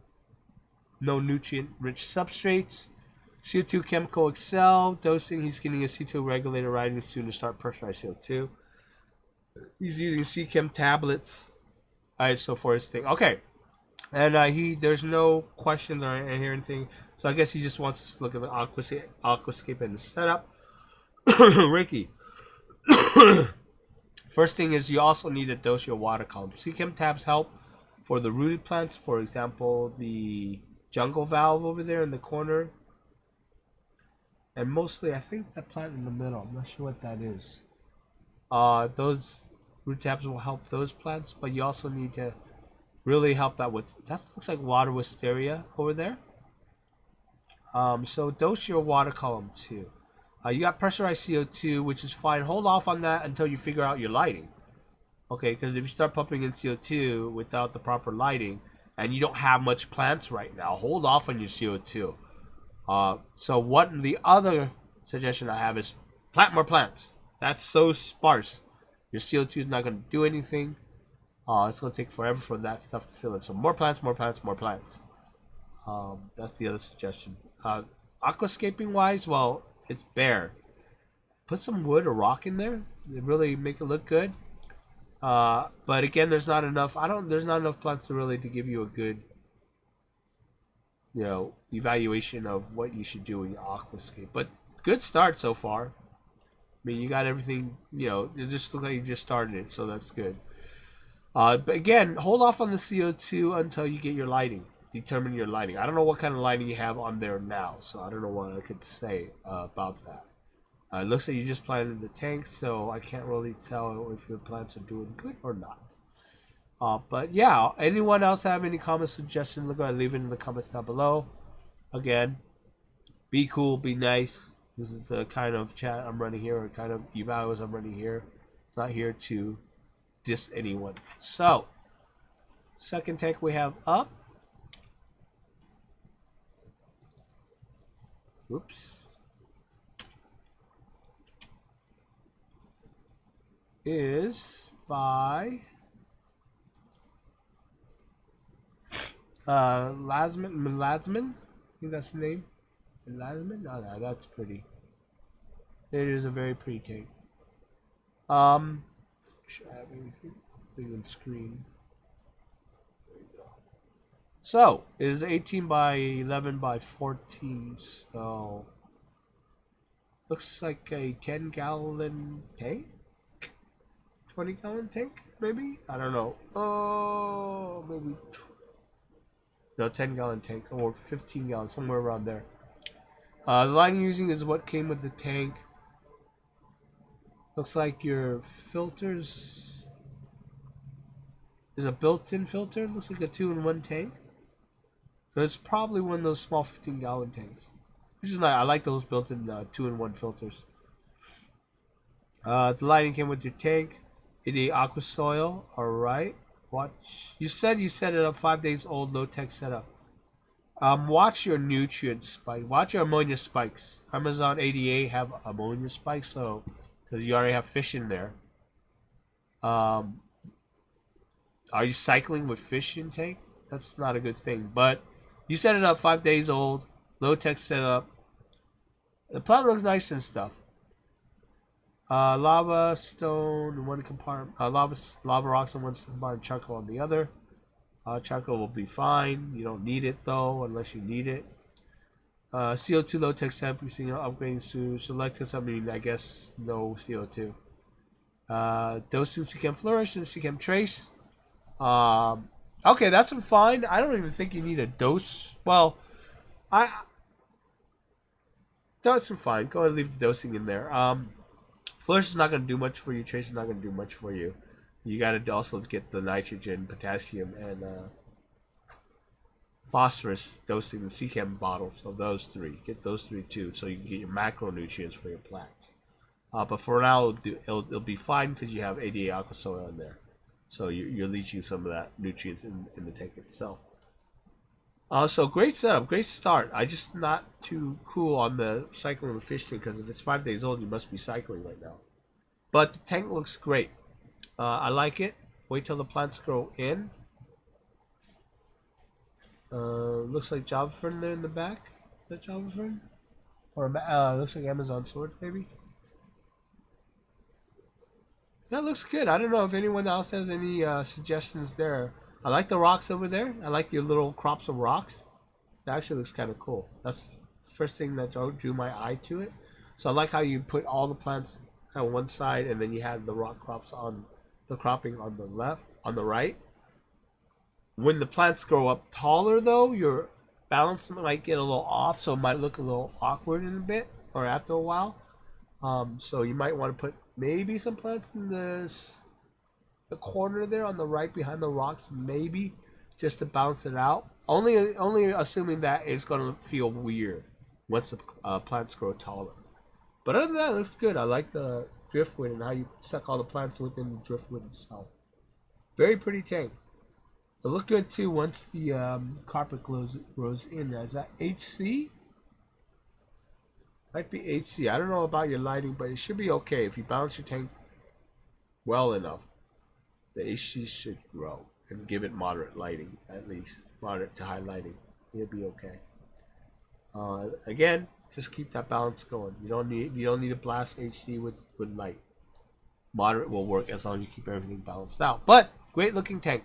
nutrient-rich substrates. CO2 chemical excel dosing. He's getting a CO2 regulator riding soon to start pressurized CO2. He's using CChem tablets. Alright, so for his thing. Okay. And there's no questions or anything. So I guess he just wants us to look at the aquascape and the setup. Ricky. First thing is you also need to dose your water column. Chem tabs help for the rooted plants. For example, the jungle valve over there in the corner. And mostly, I think that plant in the middle. I'm not sure what that is. Those root tabs will help those plants, but you also need to really help out with, that looks like water wisteria over there. So dose your water column too. You got pressurized CO2, which is fine. Hold off on that until you figure out your lighting. Okay, because if you start pumping in CO2 without the proper lighting, and you don't have much plants right now, hold off on your CO2. So what the other suggestion I have is plant more plants. That's so sparse. Your CO2 is not going to do anything. It's going to take forever for that stuff to fill in. So more plants, more plants, more plants. That's the other suggestion. Aquascaping wise, well, it's bare. Put some wood or rock in there. It really make it look good. But again, there's not enough. There's not enough plants to give you a good, evaluation of what you should do in your aquascape. But good start so far. I mean, you got everything. It just looks like you just started it, so that's good. But again, hold off on the CO2 until you get your lighting. Determine your lighting. I don't know what kind of lighting you have on there now, so I don't know what I could say about that. It looks like you just planted the tank, so I can't really tell if your plants are doing good or not. But yeah, anyone else have any comments, suggestions? Look, leave it in the comments down below. Again, be cool, be nice. This is the kind of chat I'm running here, or kind of evals I'm running here. It's not here to diss anyone. So, second tank we have up. Whoops. Is by Melasman. I think that's the name. Melasman? Oh, no, that's pretty. It is a very pretty tank. Should I have anything on the screen? There you go. So it is 18 by 11 by 14. So looks like a 10-gallon tank. 20-gallon tank, maybe? I don't know. Oh, maybe. No, 10-gallon tank or 15-gallon, somewhere around there. The lighting using is what came with the tank. Looks like your filters is a built-in filter. Looks like a 2-in-1 tank. So it's probably one of those small 15-gallon tanks. Which is nice. I like those built-in 2-in-1 filters. The lighting came with your tank. It is aqua soil. Alright. Watch. You said you set it up 5 days old, low tech setup. Watch your nutrient spike. Watch your ammonia spikes. Amazon ADA have ammonia spikes, so because you already have fish in there. Are you cycling with fish in tank? That's not a good thing. But you set it up 5 days old, low tech setup. The plant looks nice and stuff. Lava stone in one compartment. Lava rocks in one compartment. Charcoal on the other. Charcoal will be fine. You don't need it though, unless you need it. CO2 low tech temp. You're seeing upgrading to selected. I mean, I guess no CO2. Dosing Chem Flourish and Chem Trace. Okay, that's fine. I don't even think you need a dose. Well, dose are fine. Go ahead and leave the dosing in there. Flourish is not going to do much for you. Trace is not going to do much for you. You got to also get the nitrogen, potassium, and phosphorus dosing the C-Chem bottles of those three. Get those three too, so you can get your macronutrients for your plants. But for now, it'll be fine because you have ADA aqua soil in there. So you're leaching some of that nutrients in the tank itself. So great setup, great start. I just not too cool on the cycling of fish tank because if it's 5 days old, you must be cycling right now. But the tank looks great. I like it. Wait till the plants grow in. Looks like Java Fern there in the back. Is that Java Fern? Or looks like Amazon sword maybe. That looks good. I don't know if anyone else has any suggestions there. I like the rocks over there. I like your little crops of rocks. That actually looks kind of cool. That's the first thing that drew my eye to it. So I like how you put all the plants on one side, and then you have the rock crops on the cropping on the left, on the right. When the plants grow up taller, though, your balance might get a little off, so it might look a little awkward in a bit, or after a while. So you might want to put maybe some plants in the corner there on the right behind the rocks, maybe, just to balance it out. Only assuming that it's going to feel weird once the plants grow taller. But other than that, that's good. I like the driftwood and how you stuck all the plants within the driftwood itself. Very pretty tank. It looked good too once the carpet grows in. Is that HC? Might be HC. I don't know about your lighting, but it should be okay. If you balance your tank well enough, the HC should grow and give it moderate lighting, at least. Moderate to high lighting. It'll be okay. Again, just keep that balance going. You don't need to blast HC with light. Moderate will work as long as you keep everything balanced out. But great looking tank.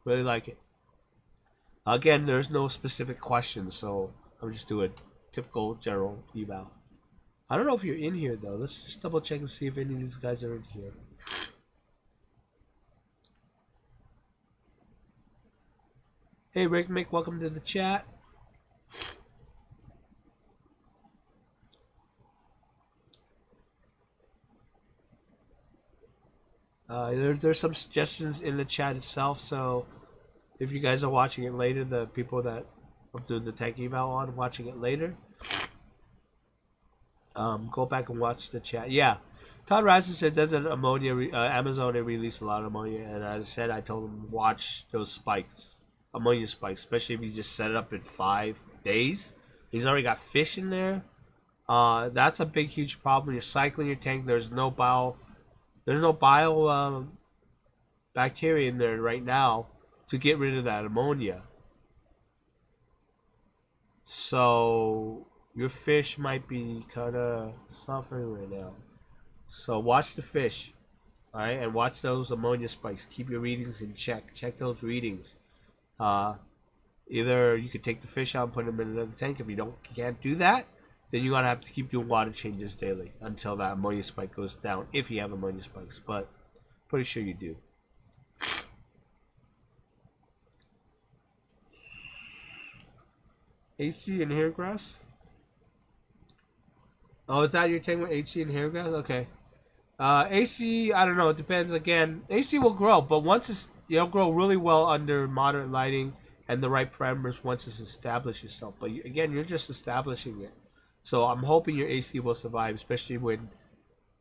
Really like it. Again, there's no specific questions, so I'm just doing typical general eval. I don't know if you're in here though. Let's just double check and see if any of these guys are in here. Hey Rick Mick, welcome to the chat. There's some suggestions in the chat itself, so if you guys are watching it later, the people that I'm doing the tech eval on, watching it later, go back and watch the chat. Yeah, Todd Rassen said, doesn't Amazon release a lot of ammonia? And as I said, I told him watch those spikes, ammonia spikes, especially if you just set it up in 5 days. He's already got fish in there. That's a big, huge problem. You're cycling your tank. There's no bio bacteria in there right now to get rid of that ammonia. So your fish might be kind of suffering right now. So watch the fish, all right, and watch those ammonia spikes. Keep your readings in check. Check those readings. Either you could take the fish out and put them in another tank. If you can't do that, then you're gonna have to keep doing water changes daily until that ammonia spike goes down. If you have ammonia spikes, but pretty sure you do. HC and hair grass. Oh, is that your tank with HC and hair grass? Okay. AC, I don't know. It depends. Again, AC will grow, but once it'll grow really well under moderate lighting and the right parameters once it's established itself. But again, you're just establishing it. So I'm hoping your AC will survive, especially when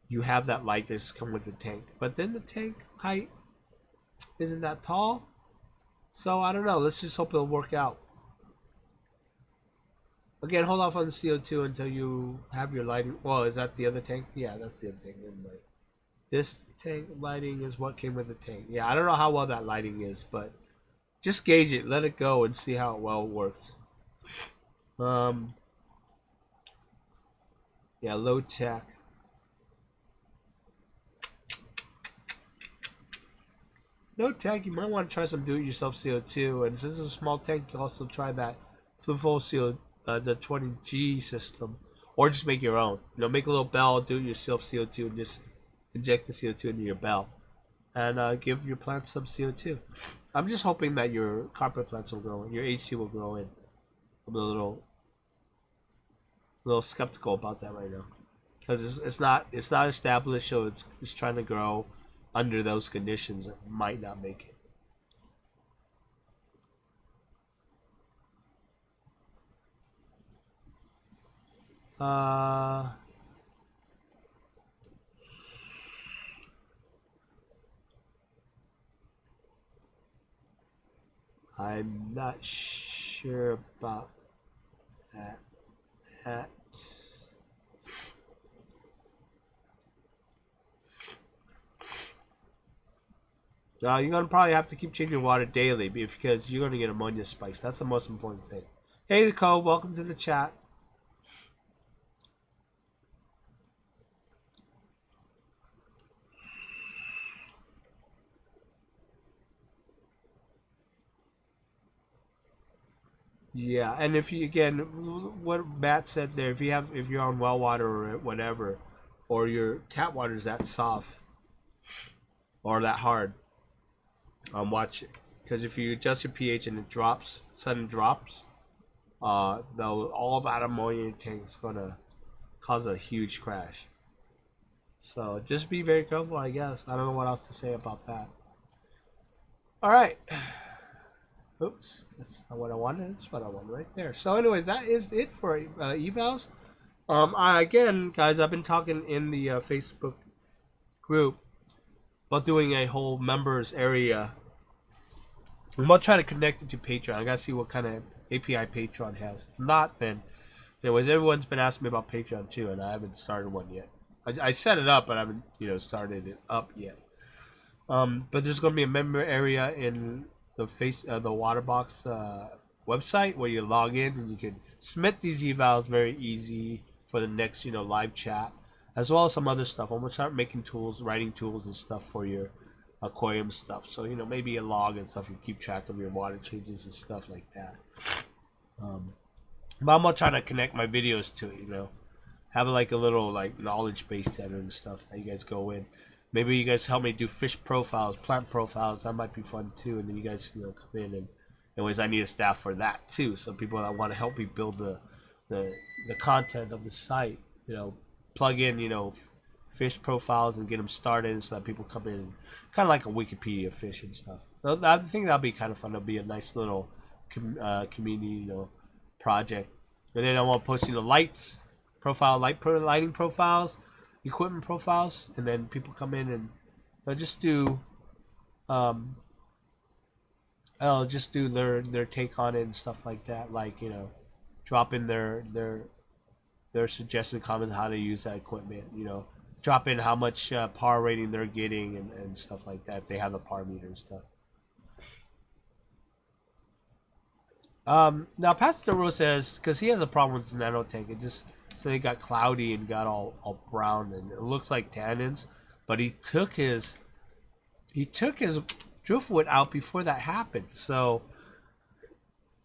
you have that light that's come with the tank. But then the tank height isn't that tall. So I don't know. Let's just hope it'll work out. Again, hold off on the CO2 until you have your lighting. Well, is that the other tank? Yeah, that's the other tank. This tank lighting is what came with the tank. Yeah, I don't know how well that lighting is, but just gauge it. Let it go and see how well it works. Yeah, low tech. No tech, you might want to try some do-it-yourself CO2. And since it's a small tank, you also try that full CO2. The 20G system, or just make your own. Make a little bell, do it yourself CO2, and just inject the CO2 into your bell, and give your plants some CO2. I'm just hoping that your carpet plants will grow in, your HC will grow in. I'm a little skeptical about that right now, because it's not established, so it's trying to grow under those conditions. It might not make it. I'm not sure about that. Now you're gonna probably have to keep changing water daily because you're gonna get ammonia spikes. That's the most important thing. Hey, the Cove, welcome to the chat. Yeah, and if you, again, what Matt said there, if you're on well water or whatever, or your tap water is that soft or that hard, watch it. Because if you adjust your pH and it drops, sudden drops, all of that ammonia in your tank is gonna cause a huge crash. So just be very careful, I guess. I don't know what else to say about that. All right. Oops, that's not what I wanted. That's what I wanted right there. So, anyways, that is it for evals. Again, guys, I've been talking in the Facebook group about doing a whole members area. I'm gonna try to connect it to Patreon. I gotta see what kind of API Patreon has. If not, then, anyways, everyone's been asking me about Patreon too, and I haven't started one yet. I set it up, but I haven't, started it up yet. But there's gonna be a member area in the the Waterbox website where you log in and you can submit these evals very easy for the next live chat, as well as some other stuff. I'm gonna start making tools, writing tools and stuff for your aquarium stuff. So maybe a log and stuff, you keep track of your water changes and stuff like that. But I'm gonna try to connect my videos to it. Have like a little knowledge base center and stuff that you guys go in. Maybe you guys help me do fish profiles, plant profiles. That might be fun too. And then you guys come in, and anyways, I need a staff for that too. So people that want to help me build the content of the site, plug in fish profiles and get them started so that people come in, kind of like a Wikipedia fish and stuff. I think that'll be kind of fun. It'll be a nice little community project. And then I want to post lights. Lighting profiles, equipment profiles, and then people come in and they'll just do their take on it and stuff like that, drop in their suggested comments how to use that equipment, drop in how much par rating they're getting and stuff like that if they have a par meter and stuff. Now Pastor Rose says, because he has a problem with the nano tank, so it got cloudy and got all brown and it looks like tannins, but he took his driftwood out before that happened. So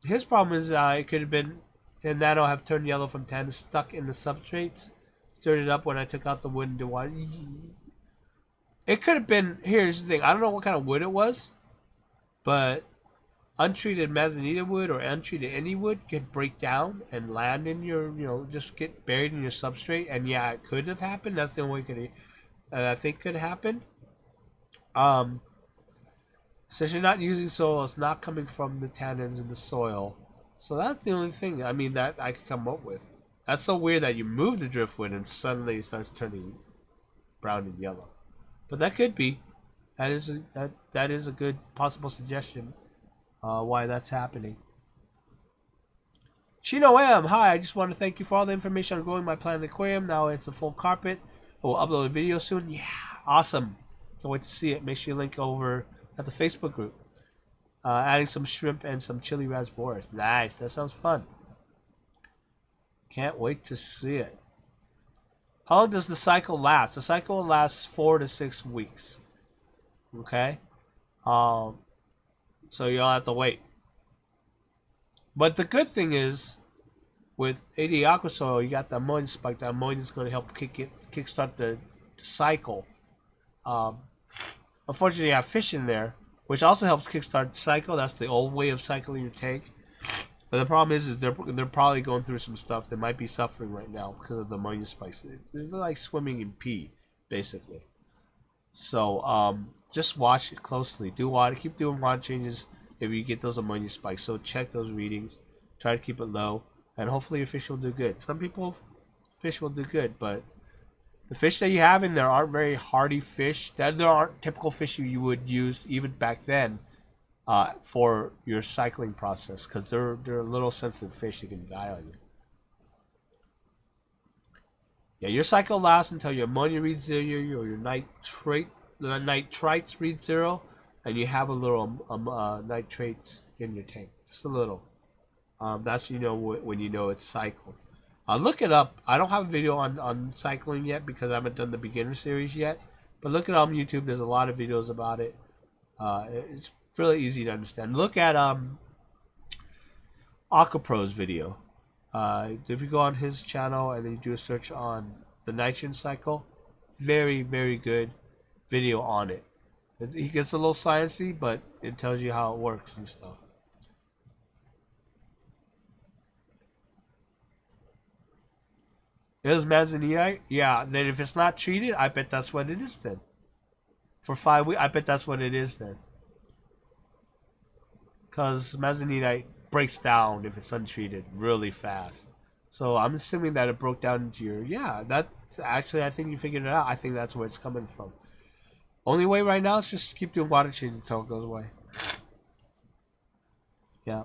his problem is it could have been, and nano have turned yellow from tannins stuck in the substrates. Stirred it up when I took out the wood and did water. It could have been. Here's the thing. I don't know what kind of wood it was, but untreated Manzanita wood or untreated any wood could break down and land in your, just get buried in your substrate. And yeah, it could have happened. That's the only way I think could happen. Since you're not using soil, it's not coming from the tannins in the soil. So that's the only thing, that I could come up with. That's so weird that you move the driftwood and suddenly it starts turning brown and yellow. But that could be. That is a good possible suggestion. Why that's happening. Chino M, hi, I just want to thank you for all the information on growing my plant aquarium. Now it's a full carpet. We'll upload a video soon. Yeah, awesome. Can't wait to see it. Make sure you link over at the Facebook group. Adding some shrimp and some chili raspberries. Nice, that sounds fun. Can't wait to see it. How long does the cycle last? The cycle lasts 4 to 6 weeks. Okay? So you don't have to wait. But the good thing is, with 80 aqua soil, you got the ammonia spike. The ammonia is going to help kickstart the cycle. Unfortunately, you have fish in there, which also helps kickstart the cycle. That's the old way of cycling your tank. But the problem is they're probably going through some stuff. They might be suffering right now because of the ammonia spikes. They're like swimming in pee, basically. So just watch it closely. Keep doing water changes if you get those ammonia spikes. So check those readings. Try to keep it low, and hopefully your fish will do good. Some fish will do good, but the fish that you have in there aren't very hardy fish. There aren't typical fish you would use even back then for your cycling process, because they're a little sensitive fish that can die on you. Yeah, your cycle lasts until your ammonia reads 0, or your nitrites read 0, and you have a little nitrates in your tank, just a little. That's when you know it's cycled. Look it up. I don't have a video on cycling yet because I haven't done the beginner series yet. But look it up on YouTube. There's a lot of videos about it. It's really easy to understand. Look at Aquapro's video. If you go on his channel and then you do a search on the nitrogen cycle, very, very good video on it. He gets a little sciencey, but it tells you how it works and stuff. Is Manzanite? Yeah, then if it's not treated, I bet that's what it is then. For 5 weeks, I bet that's what it is then. Because Manzanite breaks down if it's untreated really fast. So I'm assuming that it broke down into your... Yeah, that's actually, I think you figured it out. I think that's where it's coming from. Only way right now is just keep doing water change until it goes away. Yeah.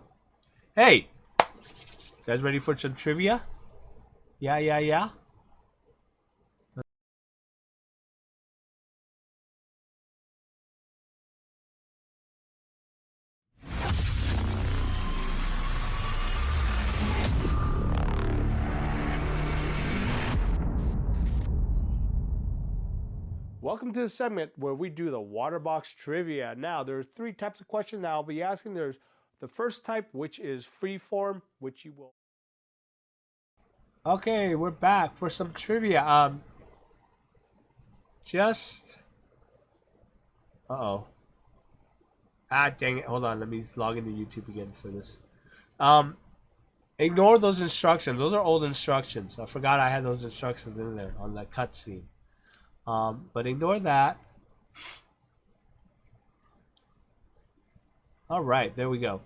Hey! You guys ready for some trivia? Yeah. Welcome to the segment where we do the water box trivia. Now, there are 3 types of questions that I'll be asking. There's the first type, which is free form, which you will... Okay, we're back for some trivia. Uh-oh. Ah, dang it. Hold on. Let me log into YouTube again for this. Ignore those instructions. Those are old instructions. I forgot I had those instructions in there on that cutscene. But ignore that. Alright, there we go.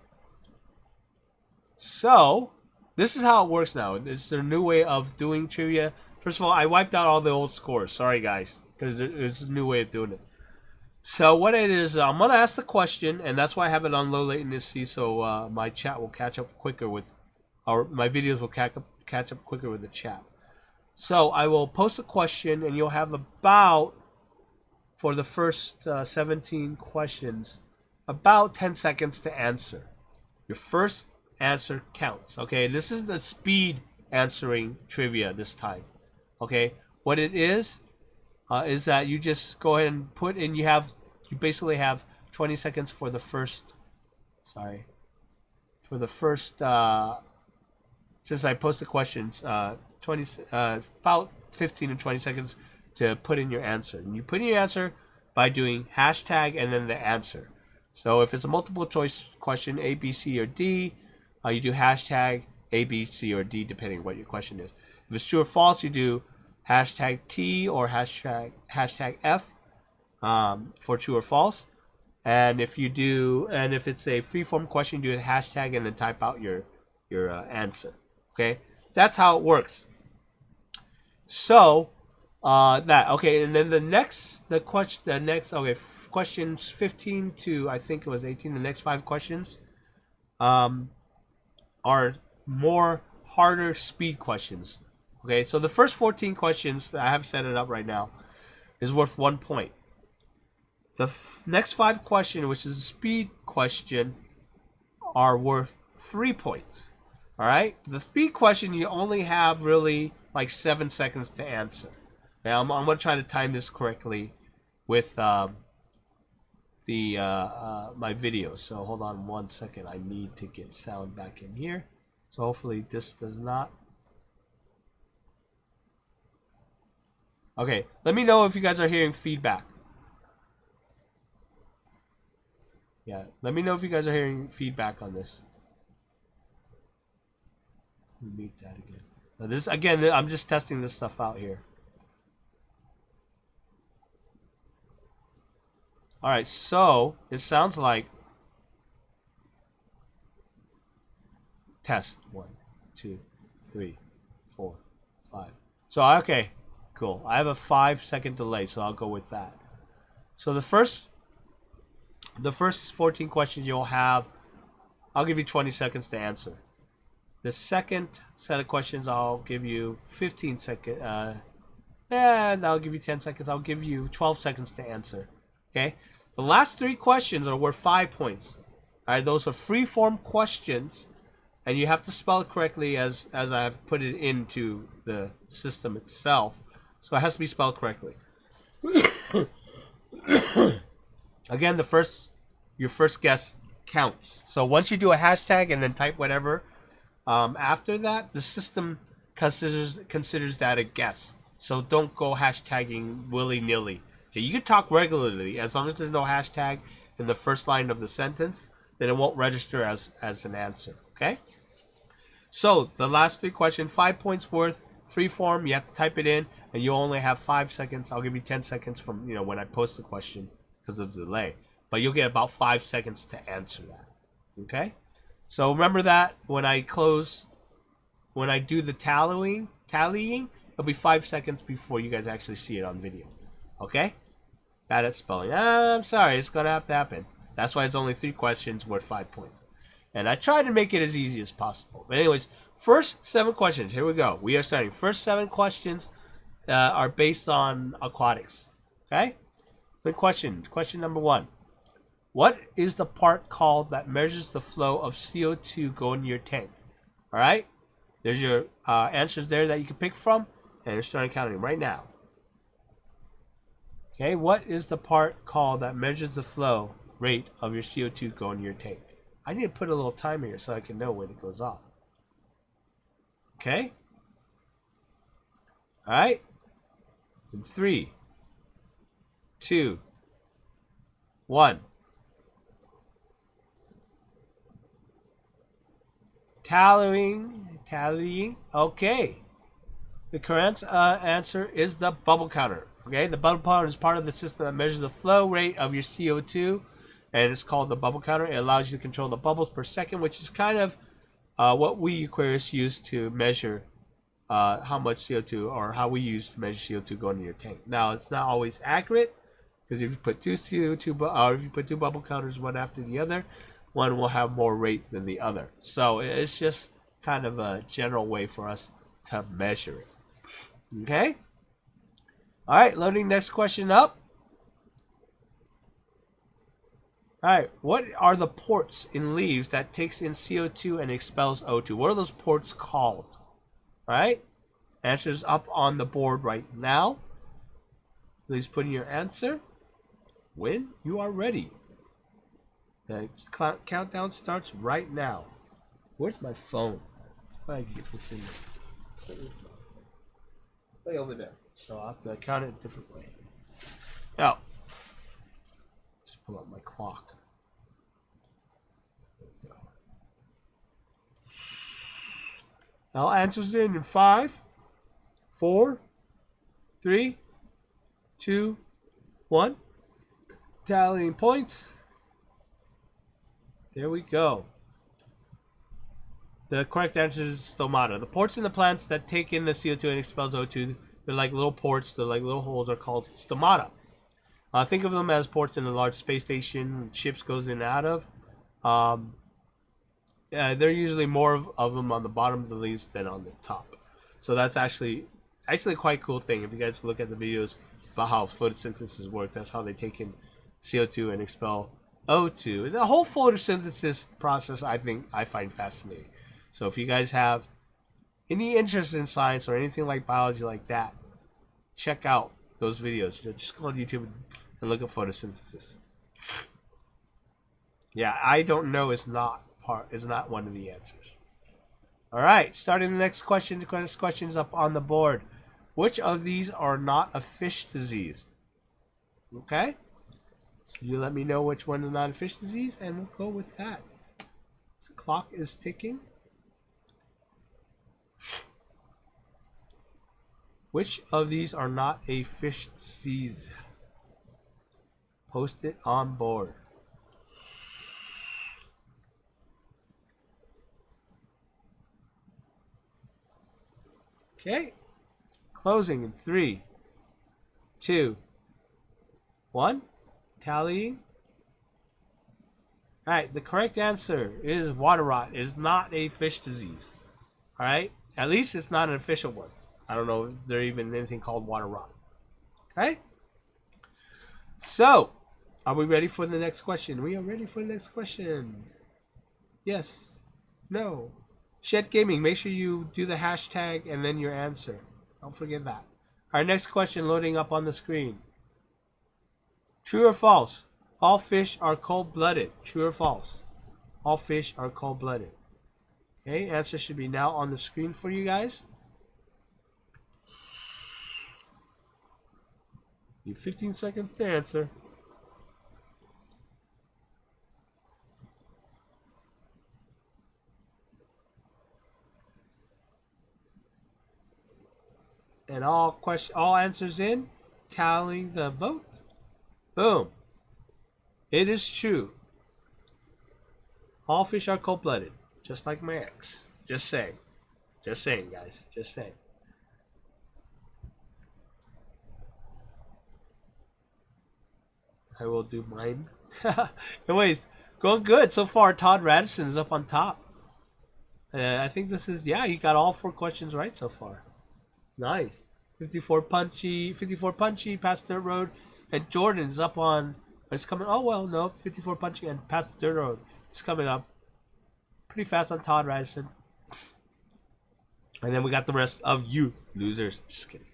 So, this is how it works now. It's their new way of doing trivia. First of all, I wiped out all the old scores. Sorry, guys. Because it's a new way of doing it. So, what it is, I'm going to ask the question, and that's why I have it on low latency, so my chat will catch up quicker with... Or my videos will catch up quicker with the chat. So, I will post a question, and you'll have about, for the first 17 questions, about 10 seconds to answer. Your first answer counts. Okay, this is the speed answering trivia this time. Okay, what it is that you just go ahead and put in. You basically have 20 seconds for the first. Sorry, for the first. Since I post the questions, about 15 to 20 seconds to put in your answer. And you put in your answer by doing hashtag and then the answer. So if it's a multiple choice question, A, B, C, or D, you do hashtag A, B, C, or D, depending on what your question is. If it's true or false, you do hashtag T or hashtag F for true or false. And if it's a free-form question, you do a hashtag and then type out your answer. Okay, that's how it works. So okay, and then questions 15 to I think it was 18. The next 5 questions are more harder speed questions. Okay, so the first 14 questions, I have set it up right now, is worth 1 point. The next 5 questions, which is a speed question, are worth 3 points. All right, the speed question you only have really like 7 seconds to answer. Okay, I'm gonna try to time this correctly with my video. So hold on 1 second. I need to get sound back in here. So hopefully this does not. Okay, let me know if you guys are hearing feedback. Yeah, let me know if you guys are hearing feedback on this. Meet that again. Now this again, I'm just testing this stuff out here. All right, so it sounds like test 1, 2, 3, 4, 5. So okay, cool. I have a 5-second delay, so I'll go with that. So the first 14 questions you'll have, I'll give you 20 seconds to answer. The second set of questions, I'll give you 15 seconds. And I'll give you 10 seconds. I'll give you 12 seconds to answer. Okay. The last 3 questions are worth 5 points. All right. Those are free-form questions, and you have to spell it correctly as I have put it into the system itself. So it has to be spelled correctly. Again, your first guess counts. So once you do a hashtag and then type whatever. After that, the system considers that a guess. So don't go hashtagging willy-nilly. Okay, you can talk regularly as long as there's no hashtag in the first line of the sentence, then it won't register as an answer. Okay? So the last 3 questions, 5 points worth, free form, you have to type it in, and you only have 5 seconds. I'll give you 10 seconds from when I post the question because of the delay. But you'll get about 5 seconds to answer that. Okay? So remember that when I do the tallying, it'll be 5 seconds before you guys actually see it on video. Okay? Bad at spelling. I'm sorry, it's gonna have to happen. That's why it's only 3 questions worth 5 points. And I try to make it as easy as possible. But anyways, first 7 questions. Here we go. We are starting. First 7 questions are based on aquatics. Okay? Good question. Question number 1. What is the part called that measures the flow of CO2 going to your tank? All right? There's your answers there that you can pick from. And you're starting counting right now. Okay, what is the part called that measures the flow rate of your CO2 going to your tank? I need to put a little timer here so I can know when it goes off. Okay? Alright? In 3, 2, 1. Tallying. Okay. The correct answer is the bubble counter. Okay, the bubble counter is part of the system that measures the flow rate of your CO2, and it's called the bubble counter. It allows you to control the bubbles per second, which is kind of what we Aquarius use to measure how much CO2, or how we use to measure CO2 going to your tank. Now, it's not always accurate, because if you put two bubble counters one after the other, one will have more rate than the other. So it's just kind of a general way for us to measure it. Okay? Alright, loading next question up. Alright, what are the ports in leaves that takes in CO2 and expels O2? What are those ports called? Alright? Answers up on the board right now. Please put in your answer when you are ready. The countdown starts right now. Where's my phone? I can get this in there. Way over there. So I'll have to count it a different way. Now, just pull up my clock. There we go. Now answers in 5, 4, 3, 2, 1. Tallying points. There we go. The correct answer is stomata. The ports in the plants that take in the CO2 and expels O2, they're like little ports, they're like little holes, are called stomata. Think of them as ports in a large space station ships goes in and out of. They're usually more of them on the bottom of the leaves than on the top. So that's actually a quite cool thing. If you guys look at the videos about how photosynthesis works, that's how they take in CO2 and expel O2. The whole photosynthesis process I find fascinating. So if you guys have any interest in science or anything like biology like that, check out those videos. Just go on YouTube and look at photosynthesis. Yeah, I don't know is not one of the answers. All right, starting the next question. The next question is up on the board. Which of these are not a fish disease? Okay, you let me know which one is not a fish disease, and we'll go with that. The clock is ticking. Which of these are not a fish disease? Post it on board. Okay. Closing in 3, 2, 1. Tallying. Alright, the correct answer is water rot. It is not a fish disease. Alright? At least it's not an official one. I don't know if there's even anything called water rot. Okay? So, are we ready for the next question? We are ready for the next question. Yes. No. Shed Gaming, make sure you do the hashtag and then your answer. Don't forget that. Our next question loading up on the screen. True or false? All fish are cold-blooded. True or false? All fish are cold-blooded. Okay, answer should be now on the screen for you guys. You have 15 seconds to answer. And all answers in, tallying the vote. Boom. It is true. All fish are cold-blooded, just like my ex. Just saying. Just saying, guys. Just saying. I will do mine. Anyways, going good so far. Todd Radisson is up on top. I think this is, yeah, you got all 4 questions right so far. Nice. 54 punchy, past dirt road. And Jordan's up on, it's coming, oh well, no, 54 punchy and past dirt road. It's coming up pretty fast on Todd Radisson. And then we got the rest of you losers. Just kidding.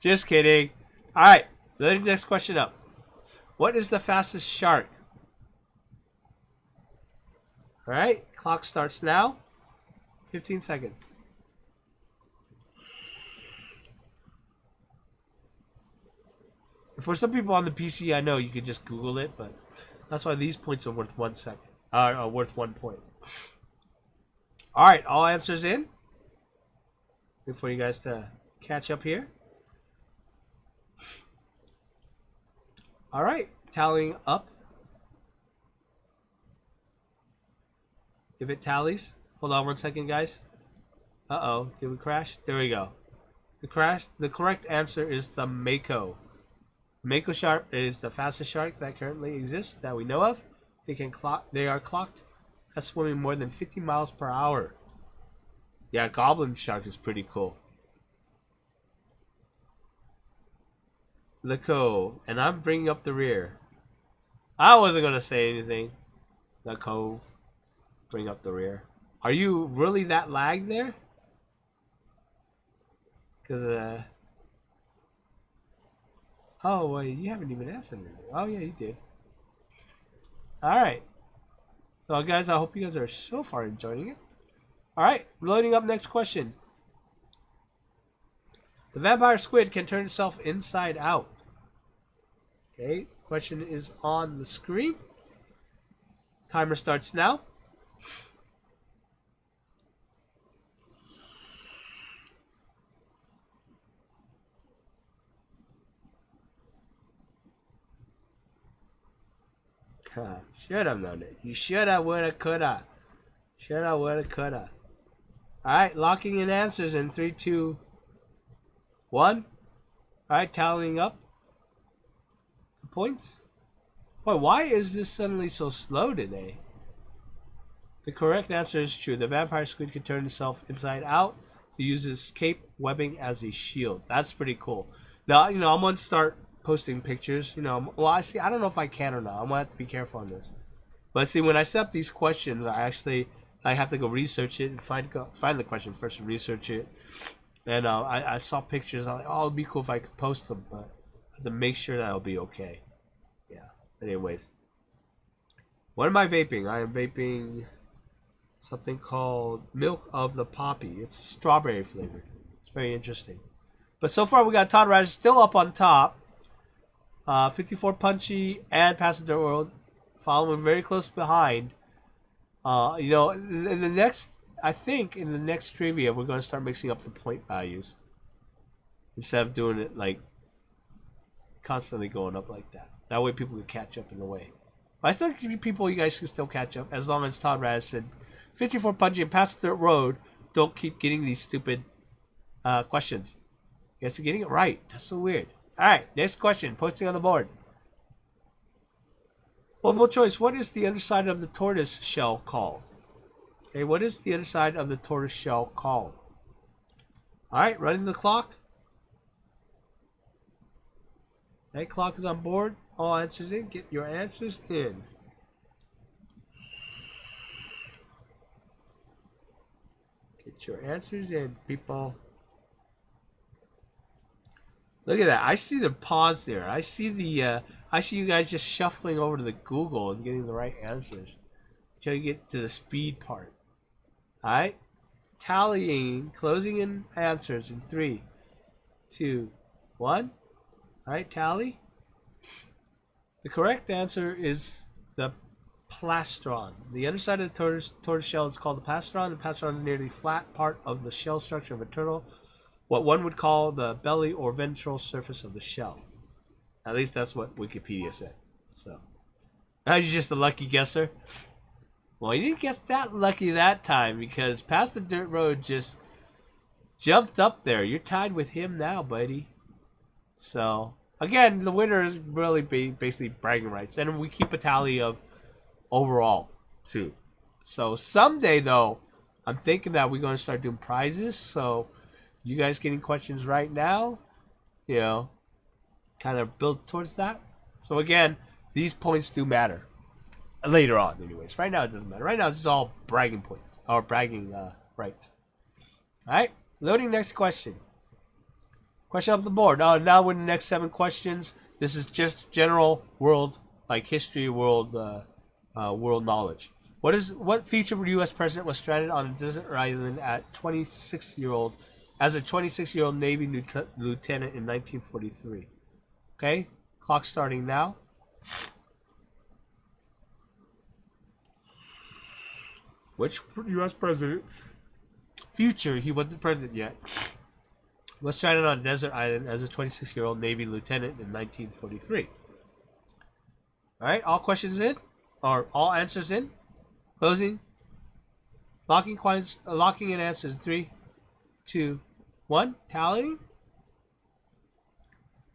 Just kidding. Alright, let's next question up. What is the fastest shark? Alright, clock starts now. 15 seconds. For some people on the PC, I know you can just Google it, but that's why these points are worth 1 second. Are worth 1 point. Alright, all answers in. Wait for you guys to catch up here. Alright, tallying up. If it tallies, hold on 1 second, guys. Uh-oh, did we crash? There we go. The correct answer is the Mako. Mako shark is the fastest shark that currently exists that we know of. They are clocked at swimming more than 50 miles per hour. Yeah, goblin shark is pretty cool. Leco, and I'm bringing up the rear. I wasn't gonna say anything. Leco, bring up the rear. Are you really that lagged there? Cause oh wait, you haven't even answered anything. Oh yeah, you did. All right. So guys, I hope you guys are so far enjoying it. All right, loading up next question. The vampire squid can turn itself inside out. Okay, question is on the screen. Timer starts now. Should have known it. You shoulda, woulda, coulda. Shoulda, woulda, coulda. Alright, locking in answers in 3, 2, 1. Alright, tallying up the points. Boy, why is this suddenly so slow today? The correct answer is true. The vampire squid can turn itself inside out to use its cape webbing as a shield. That's pretty cool. Now, you know, I'm going to start posting pictures. You know, well, I don't know if I can or not. I'm going to have to be careful on this. But see, when I set up these questions, I have to go research it and find the question first and research it. And I saw pictures. I'm like, oh, it'd be cool if I could post them, but I have to make sure that it'll be okay. Yeah. Anyways, what am I vaping? I am vaping something called Milk of the Poppy. It's strawberry flavored. It's very interesting. But so far, we got Todd Radisson still up on top. 54 Punchy and Passenger World following very close behind. You know, in the next, I think in the next trivia, we're going to start mixing up the point values instead of doing it like constantly going up like that. That way people can catch up in a way. But I still think you guys can still catch up as long as Todd Radisson, 54 Punchy and Passenger Road don't keep getting these stupid questions. You guys are getting it right. That's so weird. Alright, next question. Posting on the board. Multiple choice. What is the underside of the tortoise shell called? Okay, what is the underside of the tortoise shell called? Alright, running the clock. That clock is on board. All answers in. Get your answers in. Get your answers in, people. Look at that. I see the pause there. I see you guys just shuffling over to the Google and getting the right answers. Trying to get to the speed part. Alright? Tallying, closing in answers in 3, 2, 1. All right, tally. The correct answer is the plastron. The underside of the tortoise shell is called the plastron. The plastron is near the flat part of the shell structure of a turtle, what one would call the belly or ventral surface of the shell. At least that's what Wikipedia said. So, now you're just a lucky guesser. Well, you didn't guess that lucky that time because Past the Dirt Road just jumped up there. You're tied with him now, buddy. So, again, the winner is really basically bragging rights. And we keep a tally of overall, too. So, someday, though, I'm thinking that we're going to start doing prizes. So, you guys getting questions right now, you know, kind of build towards that. So, again, these points do matter. Later on, anyways. Right now, it doesn't matter. Right now, it's just all bragging points. Or bragging rights. Alright, loading next question. Question up the board. Now with the next 7 questions. This is just general world, like history, world knowledge. What future U.S. president was stranded on a desert island as a 26-year-old Navy lieutenant in 1943? Okay, clock starting now. Which U.S. president? Future, he wasn't president yet. Was stranded on a desert island as a 26-year-old Navy lieutenant in 1943. Alright, all questions in? Or all answers in? Closing. Locking in answers. 3, 2, 1. Tallying.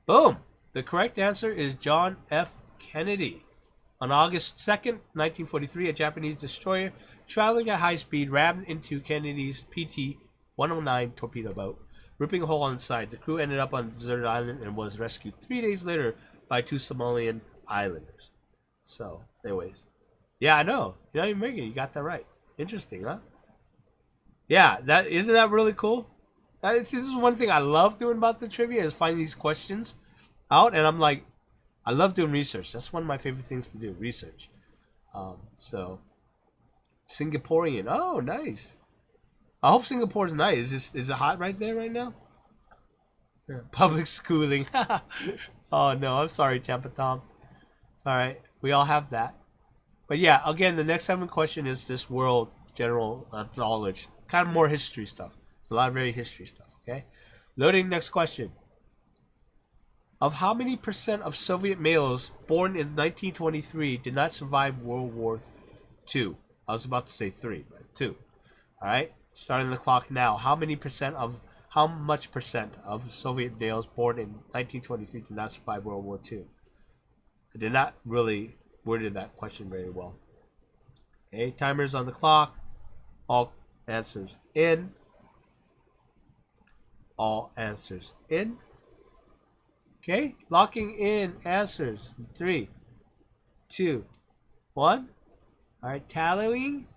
Boom! The correct answer is John F. Kennedy. On August 2nd, 1943, a Japanese destroyer traveling at high speed rammed into Kennedy's PT-109 torpedo boat, ripping a hole on its side. The crew ended up on a deserted island and was rescued 3 days later by 2 Somalian islanders. So, anyways. Yeah, I know. You're not even making it. You got that right. Interesting, huh? Yeah, isn't that really cool? This is one thing I love doing about the trivia is finding these questions out, and I'm like, I love doing research. That's one of my favorite things to do, research. So, Singaporean. Oh, nice. I hope Singapore's nice. Is it hot right there right now? Yeah. Public schooling. Oh, no. I'm sorry, Tampa Tom. It's all right. We all have that. But yeah, again, the next 7 question is this world general knowledge. Kind of more history stuff. It's a lot of very history stuff, okay? Loading next question. Of how many % of Soviet males born in 1923 did not survive World War II? I was about to say 3, but 2. Alright? Starting the clock now. How much percent of Soviet males born in 1923 did not survive World War II? I did not really worded that question very well. Okay, timers on the clock. All answers in. All answers in. Okay, locking in answers. 3, 2, 1. Alright, tallying.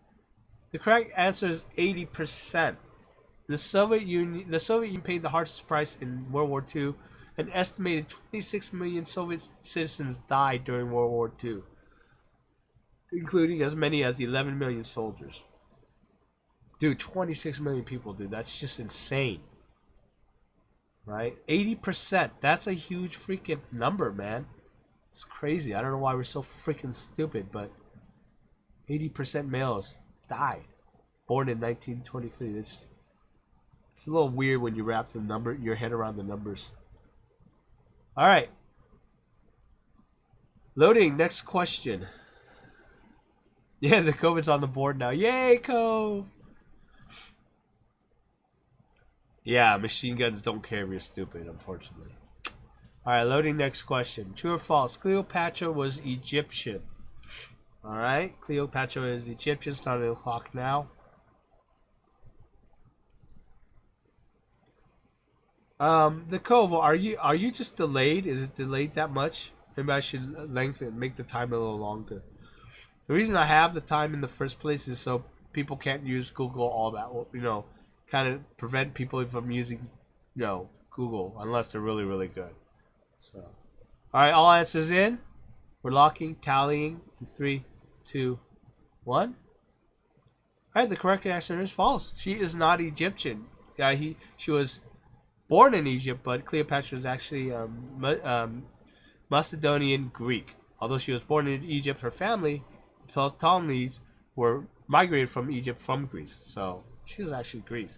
The correct answer is 80%. The Soviet Union paid the harshest price in World War II. An estimated 26 million Soviet citizens died during World War II, including as many as 11 million soldiers. Dude, 26 million people, dude. That's just insane. Right? 80%. That's a huge freaking number, man. It's crazy. I don't know why we're so freaking stupid, but 80% males died. Born in 1923. It's a little weird when you wrap your head around the numbers. Alright. Loading. Next question. Yeah, the COVID's on the board now. Yay, Cove! Yeah, machine guns don't care if you're stupid, unfortunately. Alright, loading next question. True or false? Cleopatra was Egyptian. Alright, Cleopatra is Egyptian. Starting the clock now. The Cove, are you just delayed? Is it delayed that much? Maybe I should lengthen, make the time a little longer. The reason I have the time in the first place is so people can't use Google all that, kind of prevent people from using, Google unless they're really, really good. So, all right, all answers in. We're locking, tallying in 3, 2, 1. All right, the correct answer is false. She is not Egyptian. Yeah, she was born in Egypt, but Cleopatra was actually Macedonian Greek. Although she was born in Egypt, her family, the Ptolemies, were migrated from Egypt from Greece. So she was actually Greek.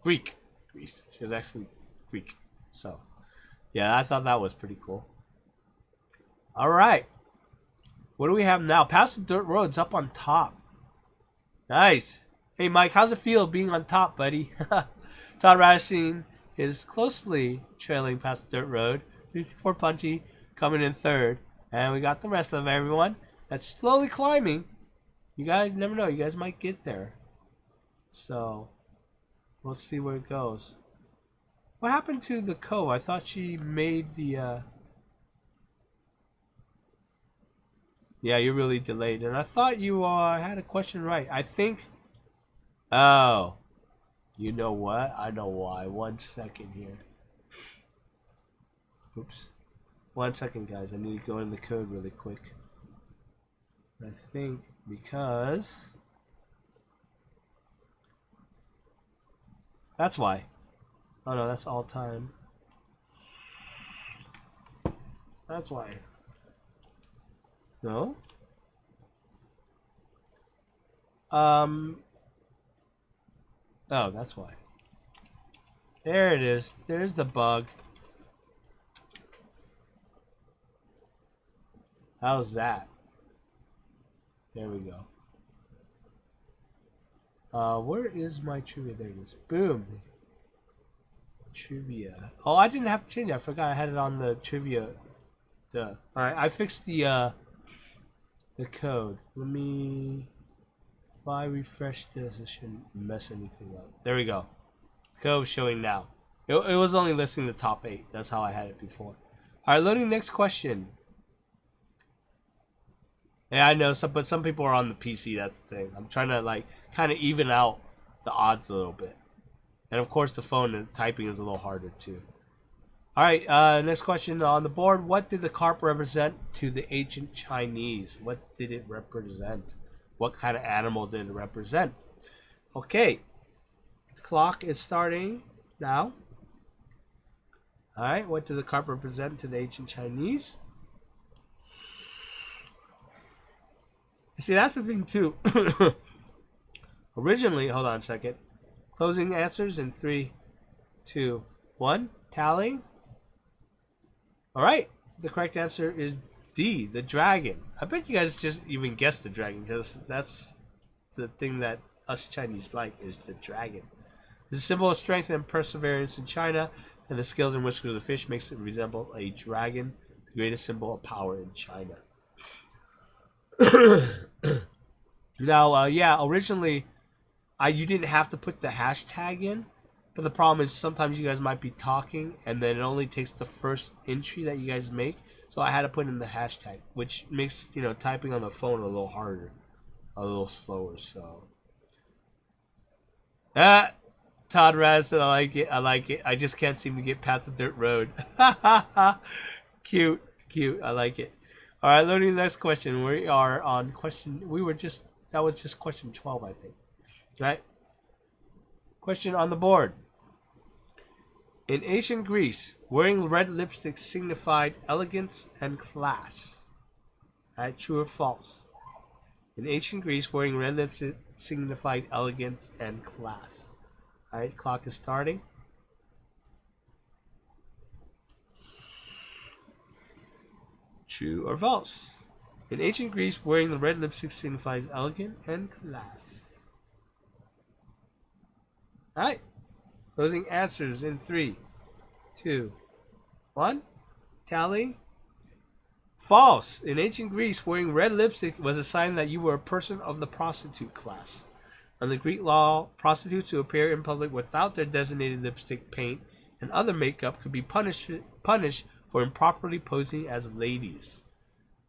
She was actually Greek. So yeah, I thought that was pretty cool. All right. What do we have now? Past the dirt roads up on top. Nice. Hey, Mike, how's it feel being on top, buddy? Todd Radisson is closely trailing past the dirt road. 54 Punchy coming in third. And we got the rest of everyone that's slowly climbing. You guys never know. You guys might get there. So, we'll see where it goes. What happened to the Co? I thought she made the... Yeah, you're really delayed. And I thought you had a question right. I think... Oh. You know what? I know why. 1 second here. Oops. 1 second, guys. I need to go in the code really quick. I think because... That's why. Oh no, that's all time. That's why. No? Oh, that's why. There it is. There's the bug. How's that? There we go. Where is my trivia? There it is. Boom. Trivia. Oh, I didn't have to change it. I forgot I had it on the trivia. Duh. Alright, I fixed the code. Let me... If I refresh this, it shouldn't mess anything up. There we go. Code showing now. It was only listing the top 8. That's how I had it before. Alright, loading next question. Yeah, I know, but some people are on the PC, that's the thing. I'm trying to, like, kind of even out the odds a little bit. And, of course, the phone and typing is a little harder, too. Alright, next question on the board. What did the carp represent to the ancient Chinese? What did it represent? What kind of animal did it represent? Okay. The clock is starting now. Alright, what did the carp represent to the ancient Chinese? See, that's the thing, too. Originally, hold on a second. Closing answers in 3, 2, 1. Tallying. Alright, the correct answer is D, the dragon. I bet you guys just even guessed the dragon, because that's the thing that us Chinese like, is the dragon. It's a symbol of strength and perseverance in China, and the scales and whiskers of the fish makes it resemble a dragon, the greatest symbol of power in China. Now, yeah, originally, you didn't have to put the hashtag in, but the problem is sometimes you guys might be talking, and then it only takes the first entry that you guys make, so I had to put in the hashtag, which makes, you know, typing on the phone a little harder, a little slower, so. Todd Raz said, I like it, I just can't seem to get past the dirt road. Cute, I like it. Alright, loading the next question. We are on question, that was just question 12, I think. Right? Question on the board. In ancient Greece, wearing red lipstick signified elegance and class. Right? True or false? In ancient Greece, wearing red lipstick signified elegance and class. Alright, clock is starting. True or false? In ancient Greece, wearing the red lipstick signifies elegant and class. Alright. Closing answers in 3, 2, 1. Tally. False. In ancient Greece, wearing red lipstick was a sign that you were a person of the prostitute class. Under Greek law, prostitutes who appear in public without their designated lipstick, paint, and other makeup could be punished for improperly posing as ladies.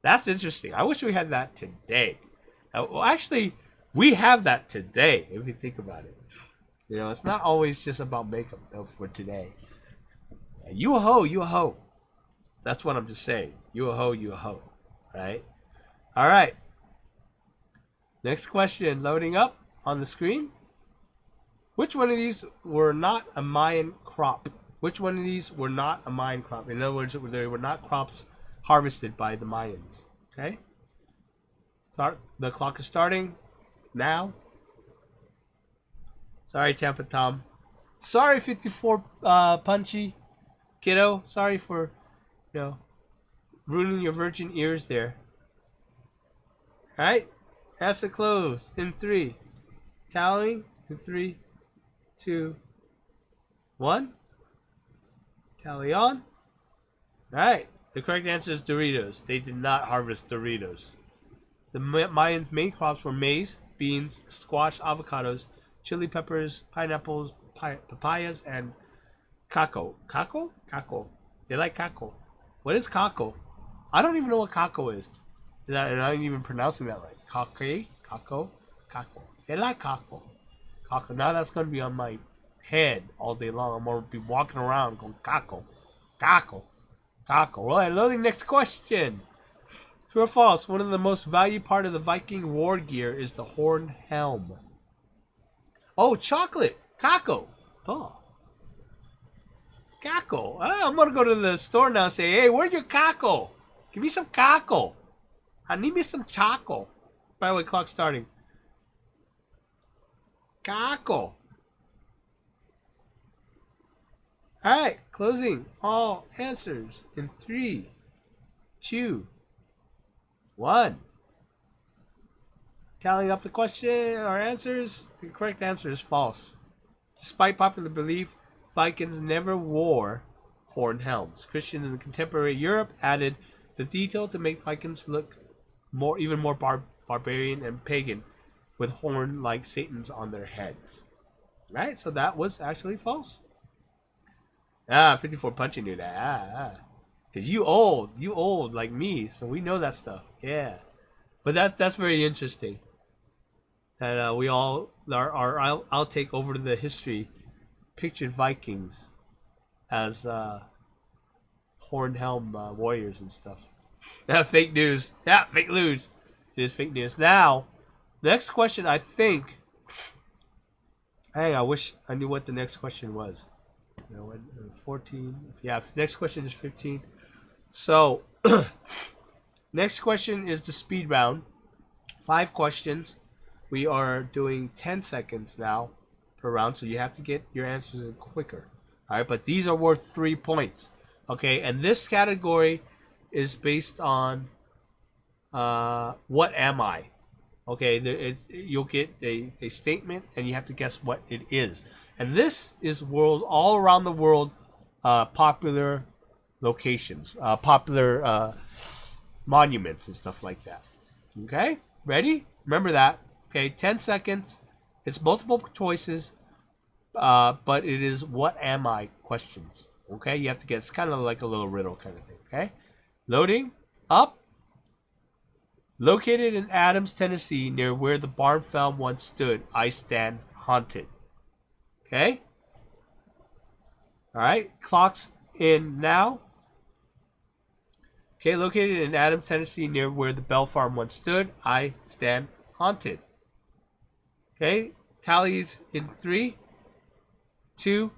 That's interesting. I wish we had that today. Well, actually, we have that today, if you think about it. You know, it's not always just about makeup, though, for today. You a hoe, you a hoe. That's what I'm just saying. You a hoe, you a hoe. Right? Alright. Next question, loading up on the screen. Which one of these were not a Mayan crop? Which one of these were not a Mayan crop? In other words, they were not crops harvested by the Mayans. Okay? Start. The clock is starting now. Sorry, Tampa Tom. Sorry, 54 Punchy. Kiddo. Sorry for, ruining your virgin ears there. Alright? Answer closed in 3. Tallying in 3, 2, 1. Tally on. Alright. The correct answer is Doritos. They did not harvest Doritos. The Mayans' main crops were maize, beans, squash, avocados, chili peppers, pineapples, papayas, and caco. Caco? Caco. They like caco. What is caco? I don't even know what caco is. And I'm not even pronouncing that right. Caco? Caco? Caco. They like caco. Caco. Now that's going to be on my head all day long. I'm going to be walking around going caco. Caco. Caco. Alright, loading next question. True or false? One of the most valued part of the Viking war gear is the horn helm. Oh, chocolate. Caco. Oh. Caco. I'm going to go to the store now and say, hey, where's your caco? Give me some caco. I need me some choco. By the way, clock starting. Caco. Alright, closing all answers in 3, 2, 1. Tallying up the question or answers, the correct answer is false. Despite popular belief, Vikings never wore horn helms. Christians in contemporary Europe added the detail to make Vikings look even more barbarian and pagan, with horn like Satans on their heads. Right? So that was actually false. 54 Punchy knew that. Cause you old like me, so we know that stuff. Yeah, but that's very interesting. And we all I'll take over the history. Pictured Vikings as horn helm warriors and stuff. Fake news. Yeah, fake news. It is fake news. Now, next question. I think. Hey, I wish I knew what the next question was. 14. Yeah, next question is 15. So, next question is the speed round. 5 questions. We are doing 10 seconds now per round, so you have to get your answers in quicker. All right, but these are worth 3 points. Okay, and this category is based on what am I? Okay, you'll get a statement, and you have to guess what it is. And this is all around the world, popular locations, popular monuments and stuff like that. Okay, ready? Remember that. Okay, 10 seconds. It's multiple choices, but it is what am I questions. Okay, you have to get. It's kind of like a little riddle kind of thing. Okay, loading up. Located in Adams, Tennessee, near where the barn found once stood, I stand haunted. Okay. All right. Clock's in now. Okay. Located in Adams, Tennessee, near where the Bell Farm once stood, I stand haunted. Okay. Tallies in 3, 2,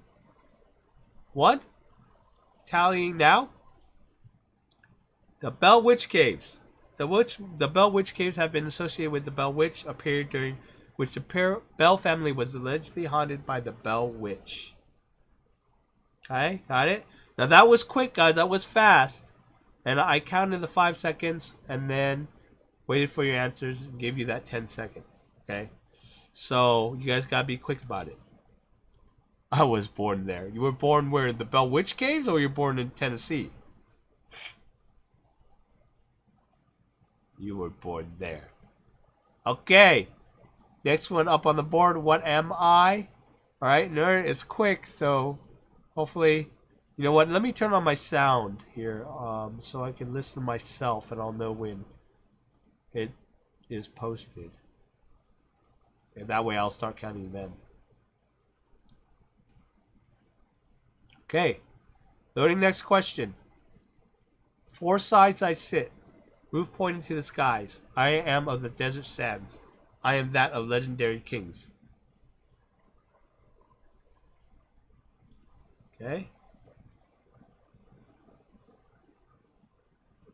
1. Tallying now. The Bell Witch Caves. The Bell Witch Caves have been associated with the Bell Witch, a period during which the Bell family was allegedly haunted by the Bell Witch. Okay, got it? Now that was quick, guys. That was fast. And I counted the 5 seconds and then waited for your answers and gave you that 10 seconds. Okay? So, you guys gotta be quick about it. I was born there. You were born where? The Bell Witch Caves, or you were born in Tennessee? You were born there. Okay. Next one up on the board. What am I? Alright, nerd. It's quick, so hopefully... You know what? Let me turn on my sound here so I can listen to myself and I'll know when it is posted. And that way I'll start counting then. Okay. Loading next question. 4 sides I sit. Roof pointing to the skies. I am of the desert sands. I am that of legendary kings. Okay.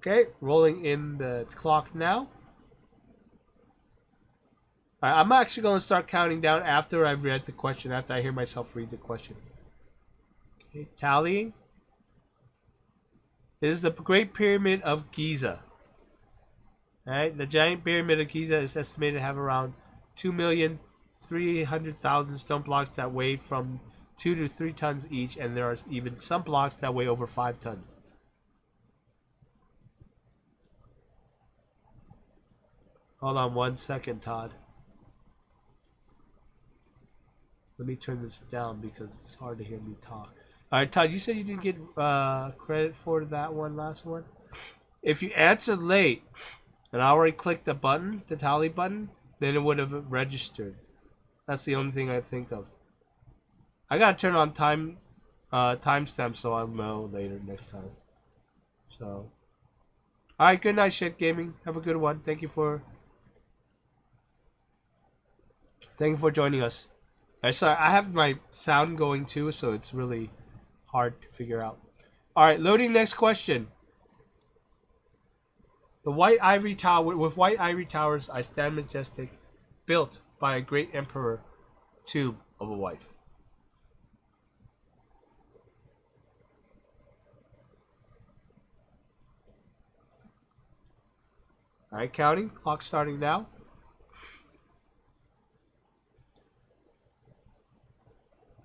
Okay, rolling in the clock now. Alright, I'm actually going to start counting down after I've read the question, after I hear myself read the question. Okay, tallying. It is the Great Pyramid of Giza. Alright, the giant pyramid of Giza is estimated to have around 2,300,000 stone blocks that weigh from 2 to 3 tons each, and there are even some blocks that weigh over 5 tons. Hold on 1 second, Todd. Let me turn this down because it's hard to hear me talk. Alright, Todd, you said you didn't get credit for that one last one? If you answered late, and I already clicked the button, the tally button, then it would have registered. That's the only thing I think of. I gotta turn on timestamp so I'll know later next time. So, alright, good night, Shit Gaming. Have a good one. Thank you for joining us. Sorry, I have my sound going too, so it's really hard to figure out. Alright, loading next question. The white ivory tower, with white ivory towers, I stand majestic, built by a great emperor, tomb of a wife. Alright, counting. Clock starting now.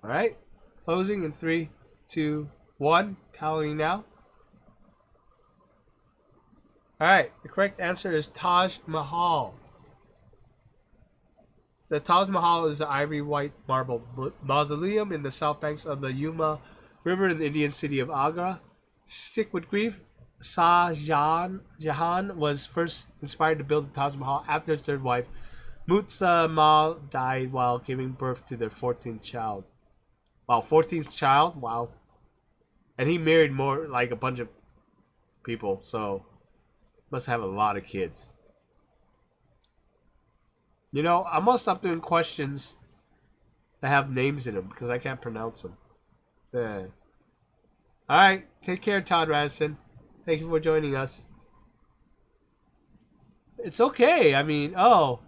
Alright, closing in 3, 2, 1. Counting now. Alright, the correct answer is Taj Mahal. The Taj Mahal is an ivory white marble mausoleum in the south banks of the Yuma River in the Indian city of Agra. Sick with grief, Shah Jahan was first inspired to build the Taj Mahal after his third wife, Mutsa Mal, died while giving birth to their 14th child. Wow, 14th child? Wow. And he married more, like a bunch of people, so must have a lot of kids. You know, I'm gonna stop doing questions that have names in them because I can't pronounce them. Yeah. Alright, take care, Todd Radisson. Thank you for joining us. It's okay. I mean, oh,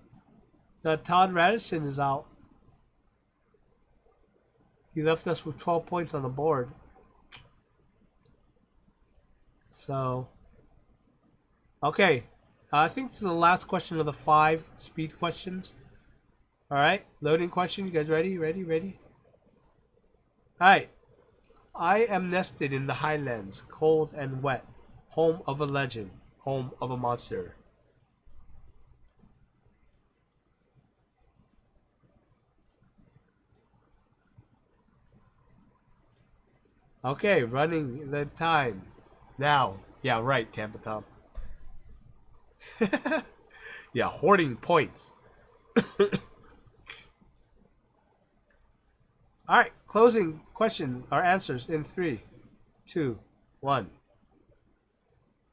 Todd Radisson is out. He left us with 12 points on the board. So, okay. I think this is the last question of the 5 speed questions. Alright, loading question. You guys ready? Ready? Alright. I am nested in the highlands, cold and wet. Home of a legend. Home of a monster. Okay, running the time. Now. Yeah, right, Tampa Tom. Yeah, hoarding points. Alright, closing question or answers in 3, 2, 1.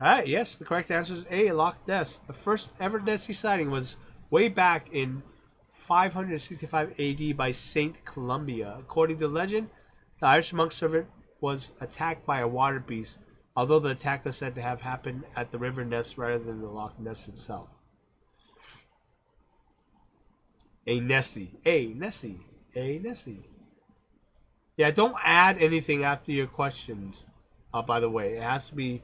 Alright, yes, the correct answer is A, Loch Ness. The first ever Nessie sighting was way back in 565 AD by Saint Columba. According to legend, the Irish monk servant was attacked by a water beast, although the attack was said to have happened at the river Ness rather than the Loch Ness itself. A Nessie. Yeah, don't add anything after your questions, by the way. It has to be...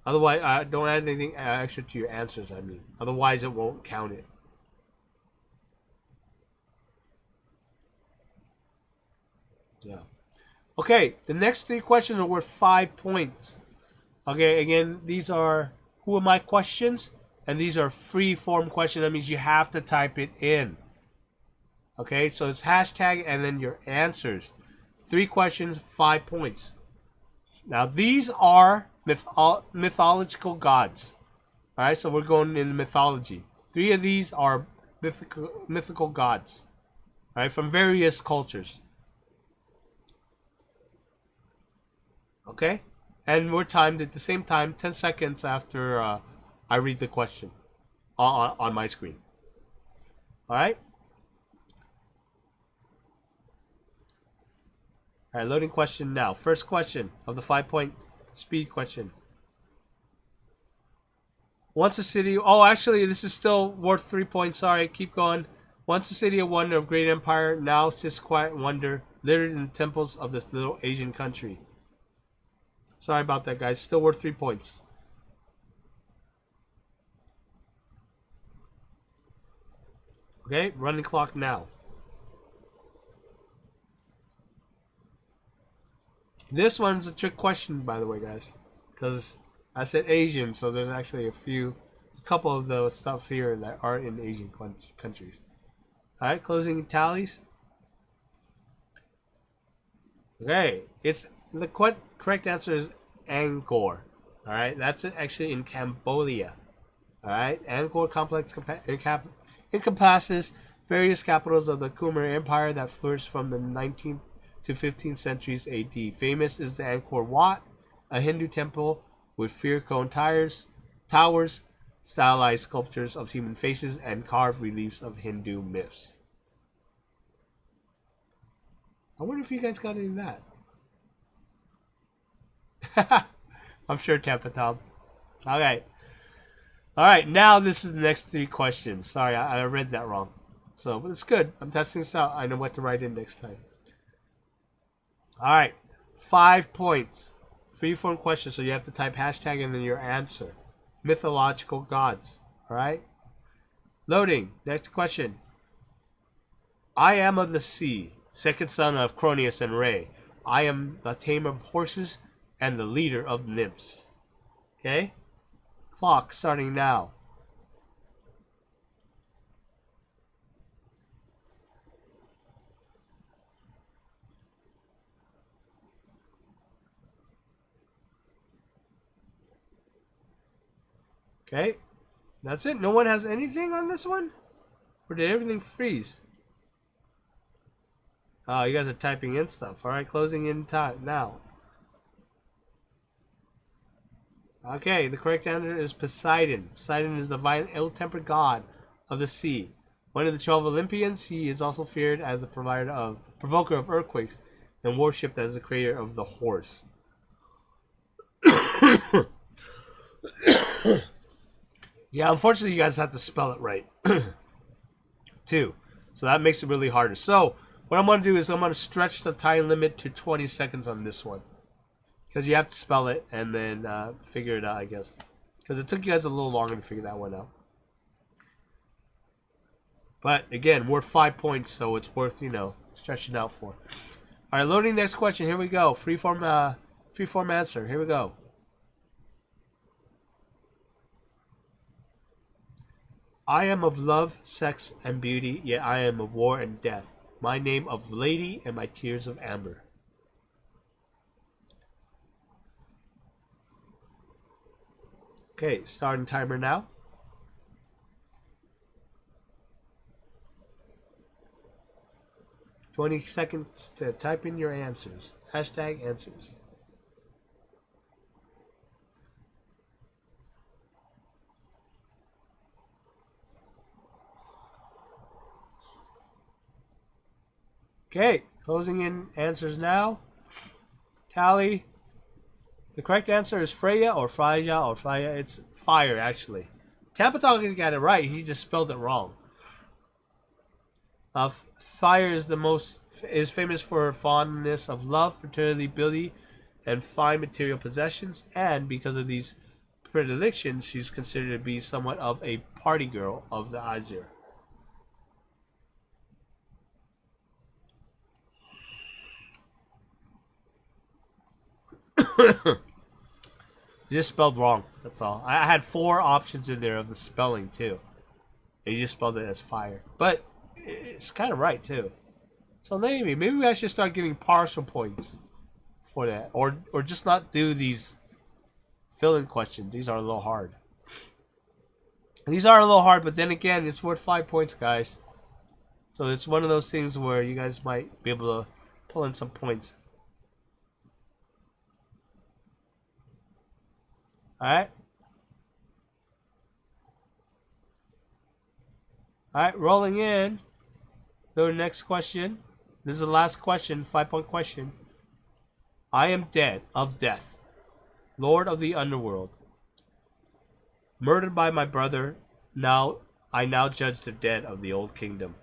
Otherwise, don't add anything extra to your answers, I mean. Otherwise, it won't count it. Yeah. Okay, the next 3 questions are worth 5 points. Okay, again, these are who am I questions, and these are free form questions. That means you have to type it in. Okay, so it's hashtag and then your answers. 3 questions, 5 points. Now, these are mythological gods. Alright, so we're going in mythology. 3 of these are mythical gods. Alright, from various cultures. Okay? And we're timed at the same time, 10 seconds after I read the question on my screen. Alright? Alright, loading question now. First question of the 5-point speed question. Once a city... Oh, actually, this is still worth 3 points. Sorry, keep going. Once a city of wonder of great empire, now sits quiet wonder, littered in the temples of this little Asian country. Sorry about that, guys. Still worth 3 points. Okay, running clock now. This one's a trick question, by the way, guys. Because I said Asian, so there's actually a couple of the stuff here that aren't in Asian countries. Alright, closing tallies. Okay, the correct answer is Angkor. Alright, that's actually in Cambodia. Alright, Angkor complex encompasses various capitals of the Khmer Empire that flourished from the 19th to 15th centuries AD. Famous is the Angkor Wat, a Hindu temple with fir cone towers, stylized sculptures of human faces, and carved reliefs of Hindu myths. I wonder if you guys got any of that. I'm sure Tampa Tom. Okay. Alright, now this is the next 3 questions. Sorry, I read that wrong. So, but it's good. I'm testing this out. I know what to write in next time. Alright. 5 points. Free-form question, so you have to type hashtag and then your answer. Mythological gods. Alright? Loading. Next question. I am of the sea, second son of Cronus and Rhea. I am the tamer of horses and the leader of nymphs. Okay? Clock starting now. Okay, that's it. No one has anything on this one? Or did everything freeze? Oh, you guys are typing in stuff. Alright, closing in time now. Okay, the correct answer is Poseidon. Poseidon is the violent, ill-tempered god of the sea. One of the 12 Olympians, he is also feared as the provoker of earthquakes and worshipped as the creator of the horse. Yeah, unfortunately, you guys have to spell it right, too. So that makes it really harder. So what I'm going to do is I'm going to stretch the time limit to 20 seconds on this one. Because you have to spell it and then figure it out, I guess. Because it took you guys a little longer to figure that one out. But, again, worth 5 points, so it's worth, stretching out for. Alright, loading next question. Here we go. Freeform answer. Here we go. I am of love, sex, and beauty, yet I am of war and death. My name of lady and my tears of amber. Okay, starting timer now. $20 seconds to type in your answers. Hashtag answers. Okay, closing in answers now. Tally. The correct answer is Freya or Freya or Freya. It's fire, actually. Tapatalkin got it right. He just spelled it wrong. Fire is famous for fondness of love, fertility, beauty, and fine material possessions. And because of these predilections, she's considered to be somewhat of a party girl of the Azure. You just spelled wrong. That's all. I had 4 options in there of the spelling too. And you just spelled it as fire. But it's kind of right too. So maybe I should start giving partial points for that, or just not do these fill-in questions. These are a little hard. These are a little hard, but then again, it's worth 5 points, guys. So it's one of those things where you guys might be able to pull in some points. Alright. Alright, rolling in. Go to the next question. This is the last question, 5-point question. I am dead of death, Lord of the underworld. Murdered by my brother. I now judge the dead of the old kingdom.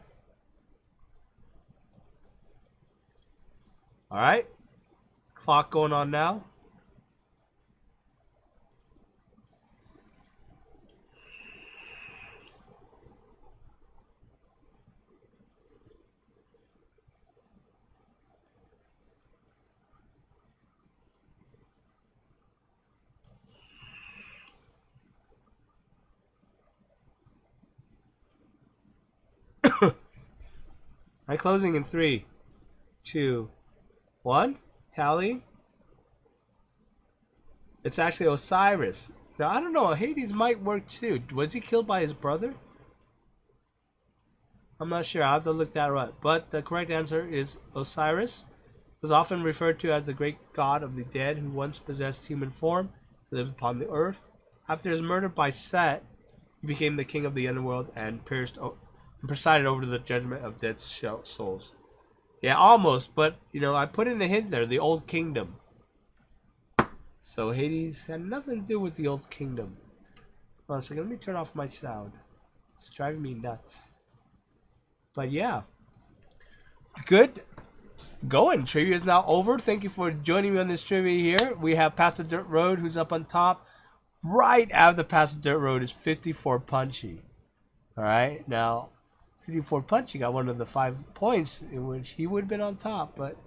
Alright. Clock going on now. I'm closing in 3, 2, 1. Tally. It's actually Osiris. Now, I don't know. Hades might work too. Was he killed by his brother? I'm not sure. I'll have to look that up. But the correct answer is Osiris. Was often referred to as the great god of the dead who once possessed human form, lived upon the earth. After his murder by Set, he became the king of the underworld and presided over the judgment of dead souls. Yeah, almost, but you know, I put in a hint there, the old kingdom. So Hades had nothing to do with the old kingdom. Hold on a second, let me turn off my sound. It's driving me nuts. But yeah. Good. Going. Trivia is now over. Thank you for joining me on this trivia here. We have Past the Dirt Road, who's up on top. Right after Past the Dirt Road is 54 Punchy. Alright, now 54 Punchy got one of the 5 points in which he would have been on top. But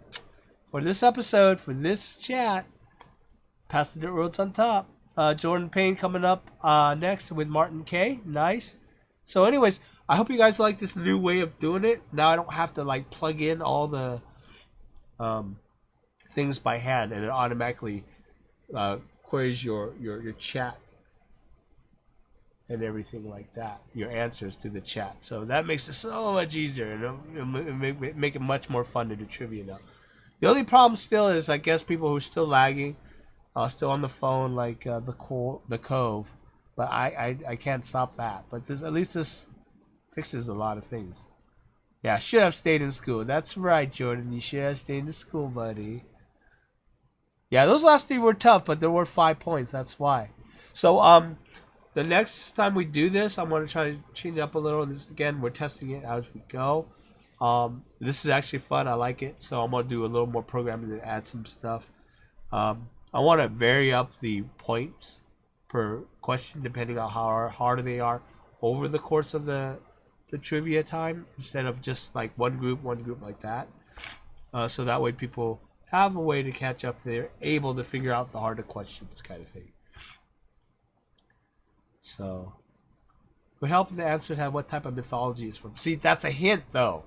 for this episode, for this chat, Past the Dirt Road's on top. Jordan Payne coming up next with Martin K. Nice. So anyways, I hope you guys like this new way of doing it. Now I don't have to like plug in all the things by hand, and it automatically queries your chat and everything like that, your answers to the chat. So that makes it so much easier, and it'll make it much more fun to do trivia now. The only problem still is, I guess, people who are still lagging, still on the phone, like the Cove, but I can't stop that. But at least this fixes a lot of things. Yeah, I should have stayed in school. That's right, Jordan. You should have stayed in school, buddy. Yeah, those last 3 were tough, but there were 5 points. That's why. So, the next time we do this, I'm going to try to change it up a little. Again, we're testing it as we go. This is actually fun. I like it. So I'm going to do a little more programming and add some stuff. I want to vary up the points per question depending on how hard they are over the course of the trivia time, instead of just like one group like that. So that way people have a way to catch up. They're able to figure out the harder questions, kind of thing. So, we help the answer have what type of mythology it's from. See, that's a hint, though.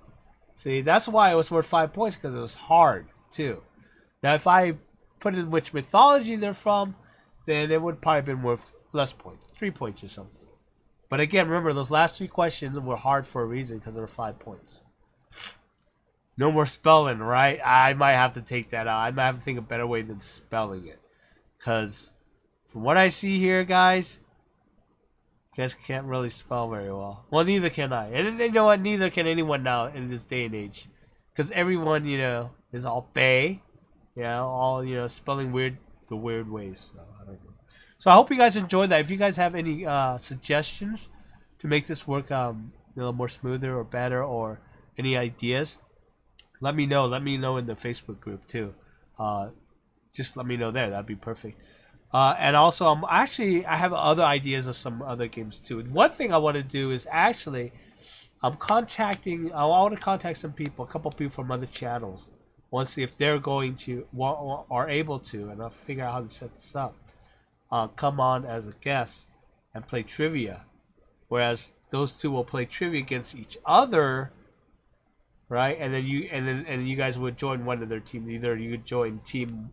See, that's why it was worth 5 points, because it was hard, too. Now, if I put in which mythology they're from, then it would probably have been worth less points. 3 points or something. But again, remember, those last 3 questions were hard for a reason, because there were 5 points. No more spelling, right? I might have to take that out. I might have to think a better way than spelling it. Because from what I see here, guys, you guys can't really spell very well. Well, neither can I. And you know what? Neither can anyone now in this day and age. Because everyone, you know, is all bay. You know, all, you know, spelling the weird ways. So, I don't know. So I hope you guys enjoyed that. If you guys have any suggestions to make this work a little more smoother or better, or any ideas, let me know. Let me know in the Facebook group too. Just let me know there. That'd be perfect. And also, I have other ideas of some other games too. One thing I want to do is actually, I want to contact some people, a couple people from other channels. I want to see if they're going to, or are able to, and I'll figure out how to set this up. Come on as a guest and play trivia. Whereas those two will play trivia against each other, right? And then you guys would join one of their teams. Either you could join team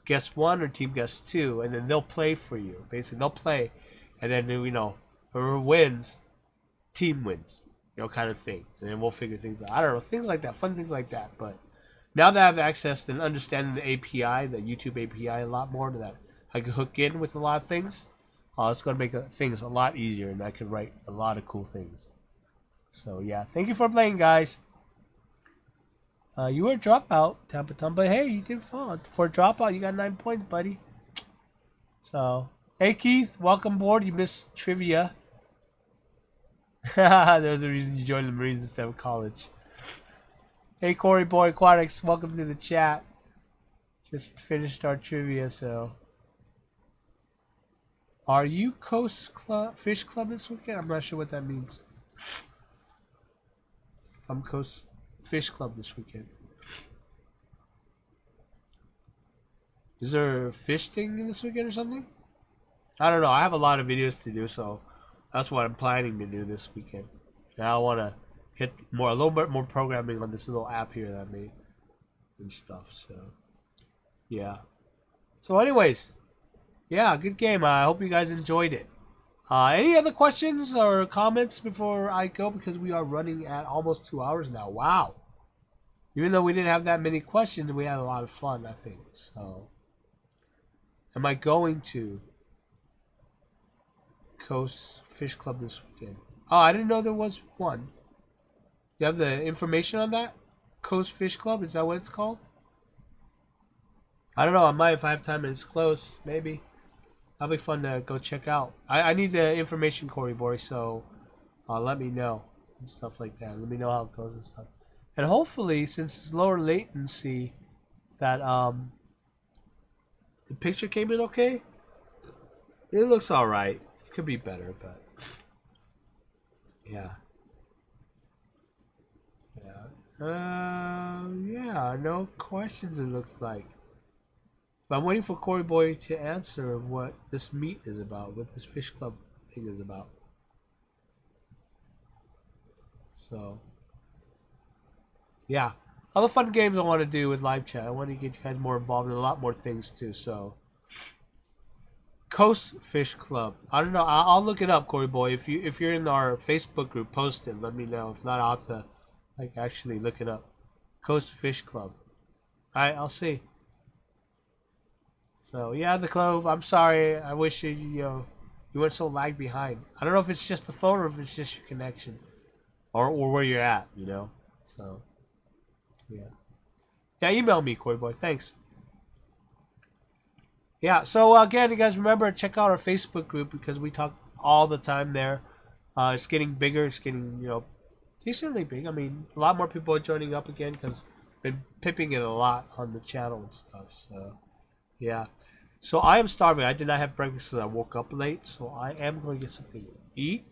guest 1 or team guest 2, and then they'll play for you. Basically, they'll play, and then, you know, whoever wins, team wins, you know, kind of thing. And then we'll figure things out. I don't know, things like that, fun things like that. But now that I have access and understanding the API, the YouTube API, a lot more to that, I can hook in with a lot of things. It's going to make things a lot easier, and I can write a lot of cool things. So yeah, thank you for playing, guys. You were a dropout, Tampa Tom, but hey, you did fine. For a dropout, you got 9 points, buddy. So, Hey Keith, welcome aboard. You missed trivia. There's a reason you joined the Marines instead of college. Hey Corey Boy Aquatics, welcome to the chat. Just finished our trivia, so. Are you Coast Club Fish Club this weekend? I'm not sure what that means. I'm Coast Fish Club this weekend. Is there a fish thing this weekend or something? I don't know. I have a lot of videos to do, so that's what I'm planning to do this weekend. Now I want to hit a little bit more programming on this little app here that I made and stuff. So yeah. So anyways, yeah, good game. I hope you guys enjoyed it. Any other questions or comments before I go? Because we are running at almost 2 hours now. Wow. Even though we didn't have that many questions, we had a lot of fun, I think. So, am I going to Coast Fish Club this weekend? Oh, I didn't know there was one. You have the information on that? Coast Fish Club? Is that what it's called? I don't know. I might if I have time and it's close. Maybe. That'll be fun to go check out. I need the information, Corey Boy, so let me know and stuff like that. Let me know how it goes and stuff. And hopefully, since it's lower latency, that the picture came in okay. It looks alright. It could be better, but yeah. Yeah, no questions it looks like. But I'm waiting for Corey Boy to answer what this meet is about, what this fish club thing is about. So, yeah. Other fun games I want to do with live chat. I want to get you guys more involved in a lot more things too. So, Coast Fish Club. I don't know. I'll look it up, Corey Boy. If you're in our Facebook group, post it. Let me know. If not, I'll have to actually look it up. Coast Fish Club. All right, I'll see. So yeah, the Clove. I'm sorry. I wish you weren't so lag behind. I don't know if it's just the phone or if it's just your connection, or where you're at. So yeah. Email me, Corey Boy. Thanks. Yeah. So again, you guys remember check out our Facebook group because we talk all the time there. It's getting bigger. It's getting decently big. I mean, a lot more people are joining up again because been pipping it a lot on the channel and stuff. So. Yeah. So I am starving. I did not have breakfast because I woke up late. So I am going to get something to eat.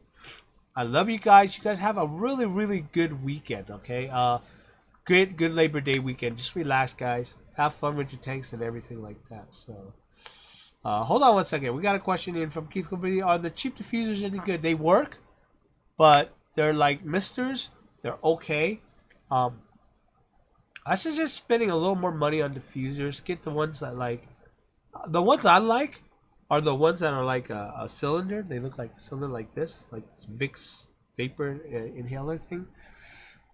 I love you guys. You guys have a really, really good weekend, okay? Good Labor Day weekend. Just relax, guys. Have fun with your tanks and everything like that. So, hold on one second. We got a question in from Keith Company. Are the cheap diffusers any good? They work, but they're like misters. They're okay. I suggest spending a little more money on diffusers. Get the ones that the ones I like are the ones that are like a cylinder. They look like a cylinder like this Vicks vapor inhaler thing.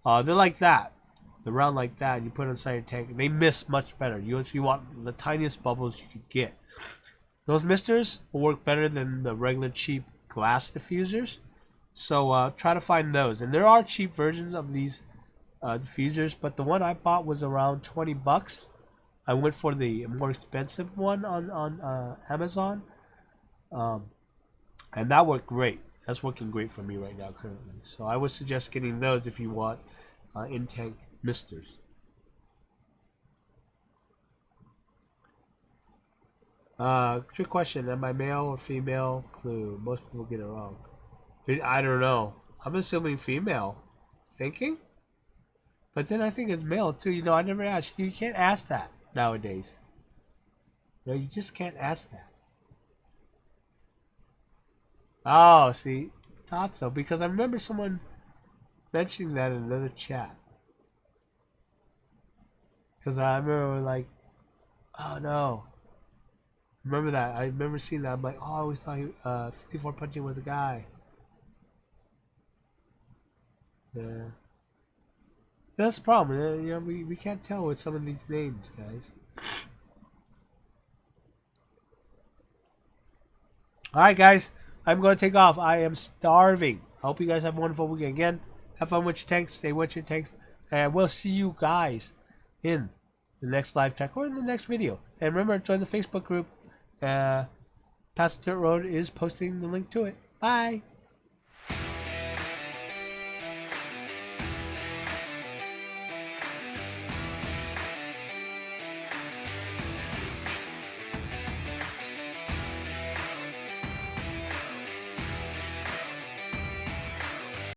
They're like that. They're round like that, and you put it inside your tank. They mist much better. You want the tiniest bubbles you could get. Those misters will work better than the regular cheap glass diffusers. So try to find those. And there are cheap versions of these diffusers, but the one I bought was around $20. I went for the more expensive one on Amazon, and that worked great. That's working great for me right now currently. So I would suggest getting those if you want in-tank misters. Trick question: am I male or female? Clue. Most people get it wrong. I don't know. I'm assuming female. Thinking. But then I think it's male too. I never asked. You can't ask that nowadays. You just can't ask that. Oh, see, thought so because I remember someone mentioning that in another chat. Because I remember oh no. Remember that? I remember seeing that. I'm like, oh, I always thought 54 punching was a guy. Yeah. That's the problem. We can't tell with some of these names, guys. Alright, guys. I'm going to take off. I am starving. I hope you guys have a wonderful weekend. Again, have fun with your tanks. Stay with your tanks. And we'll see you guys in the next live chat or in the next video. And remember, join the Facebook group. Pastor Road is posting the link to it. Bye.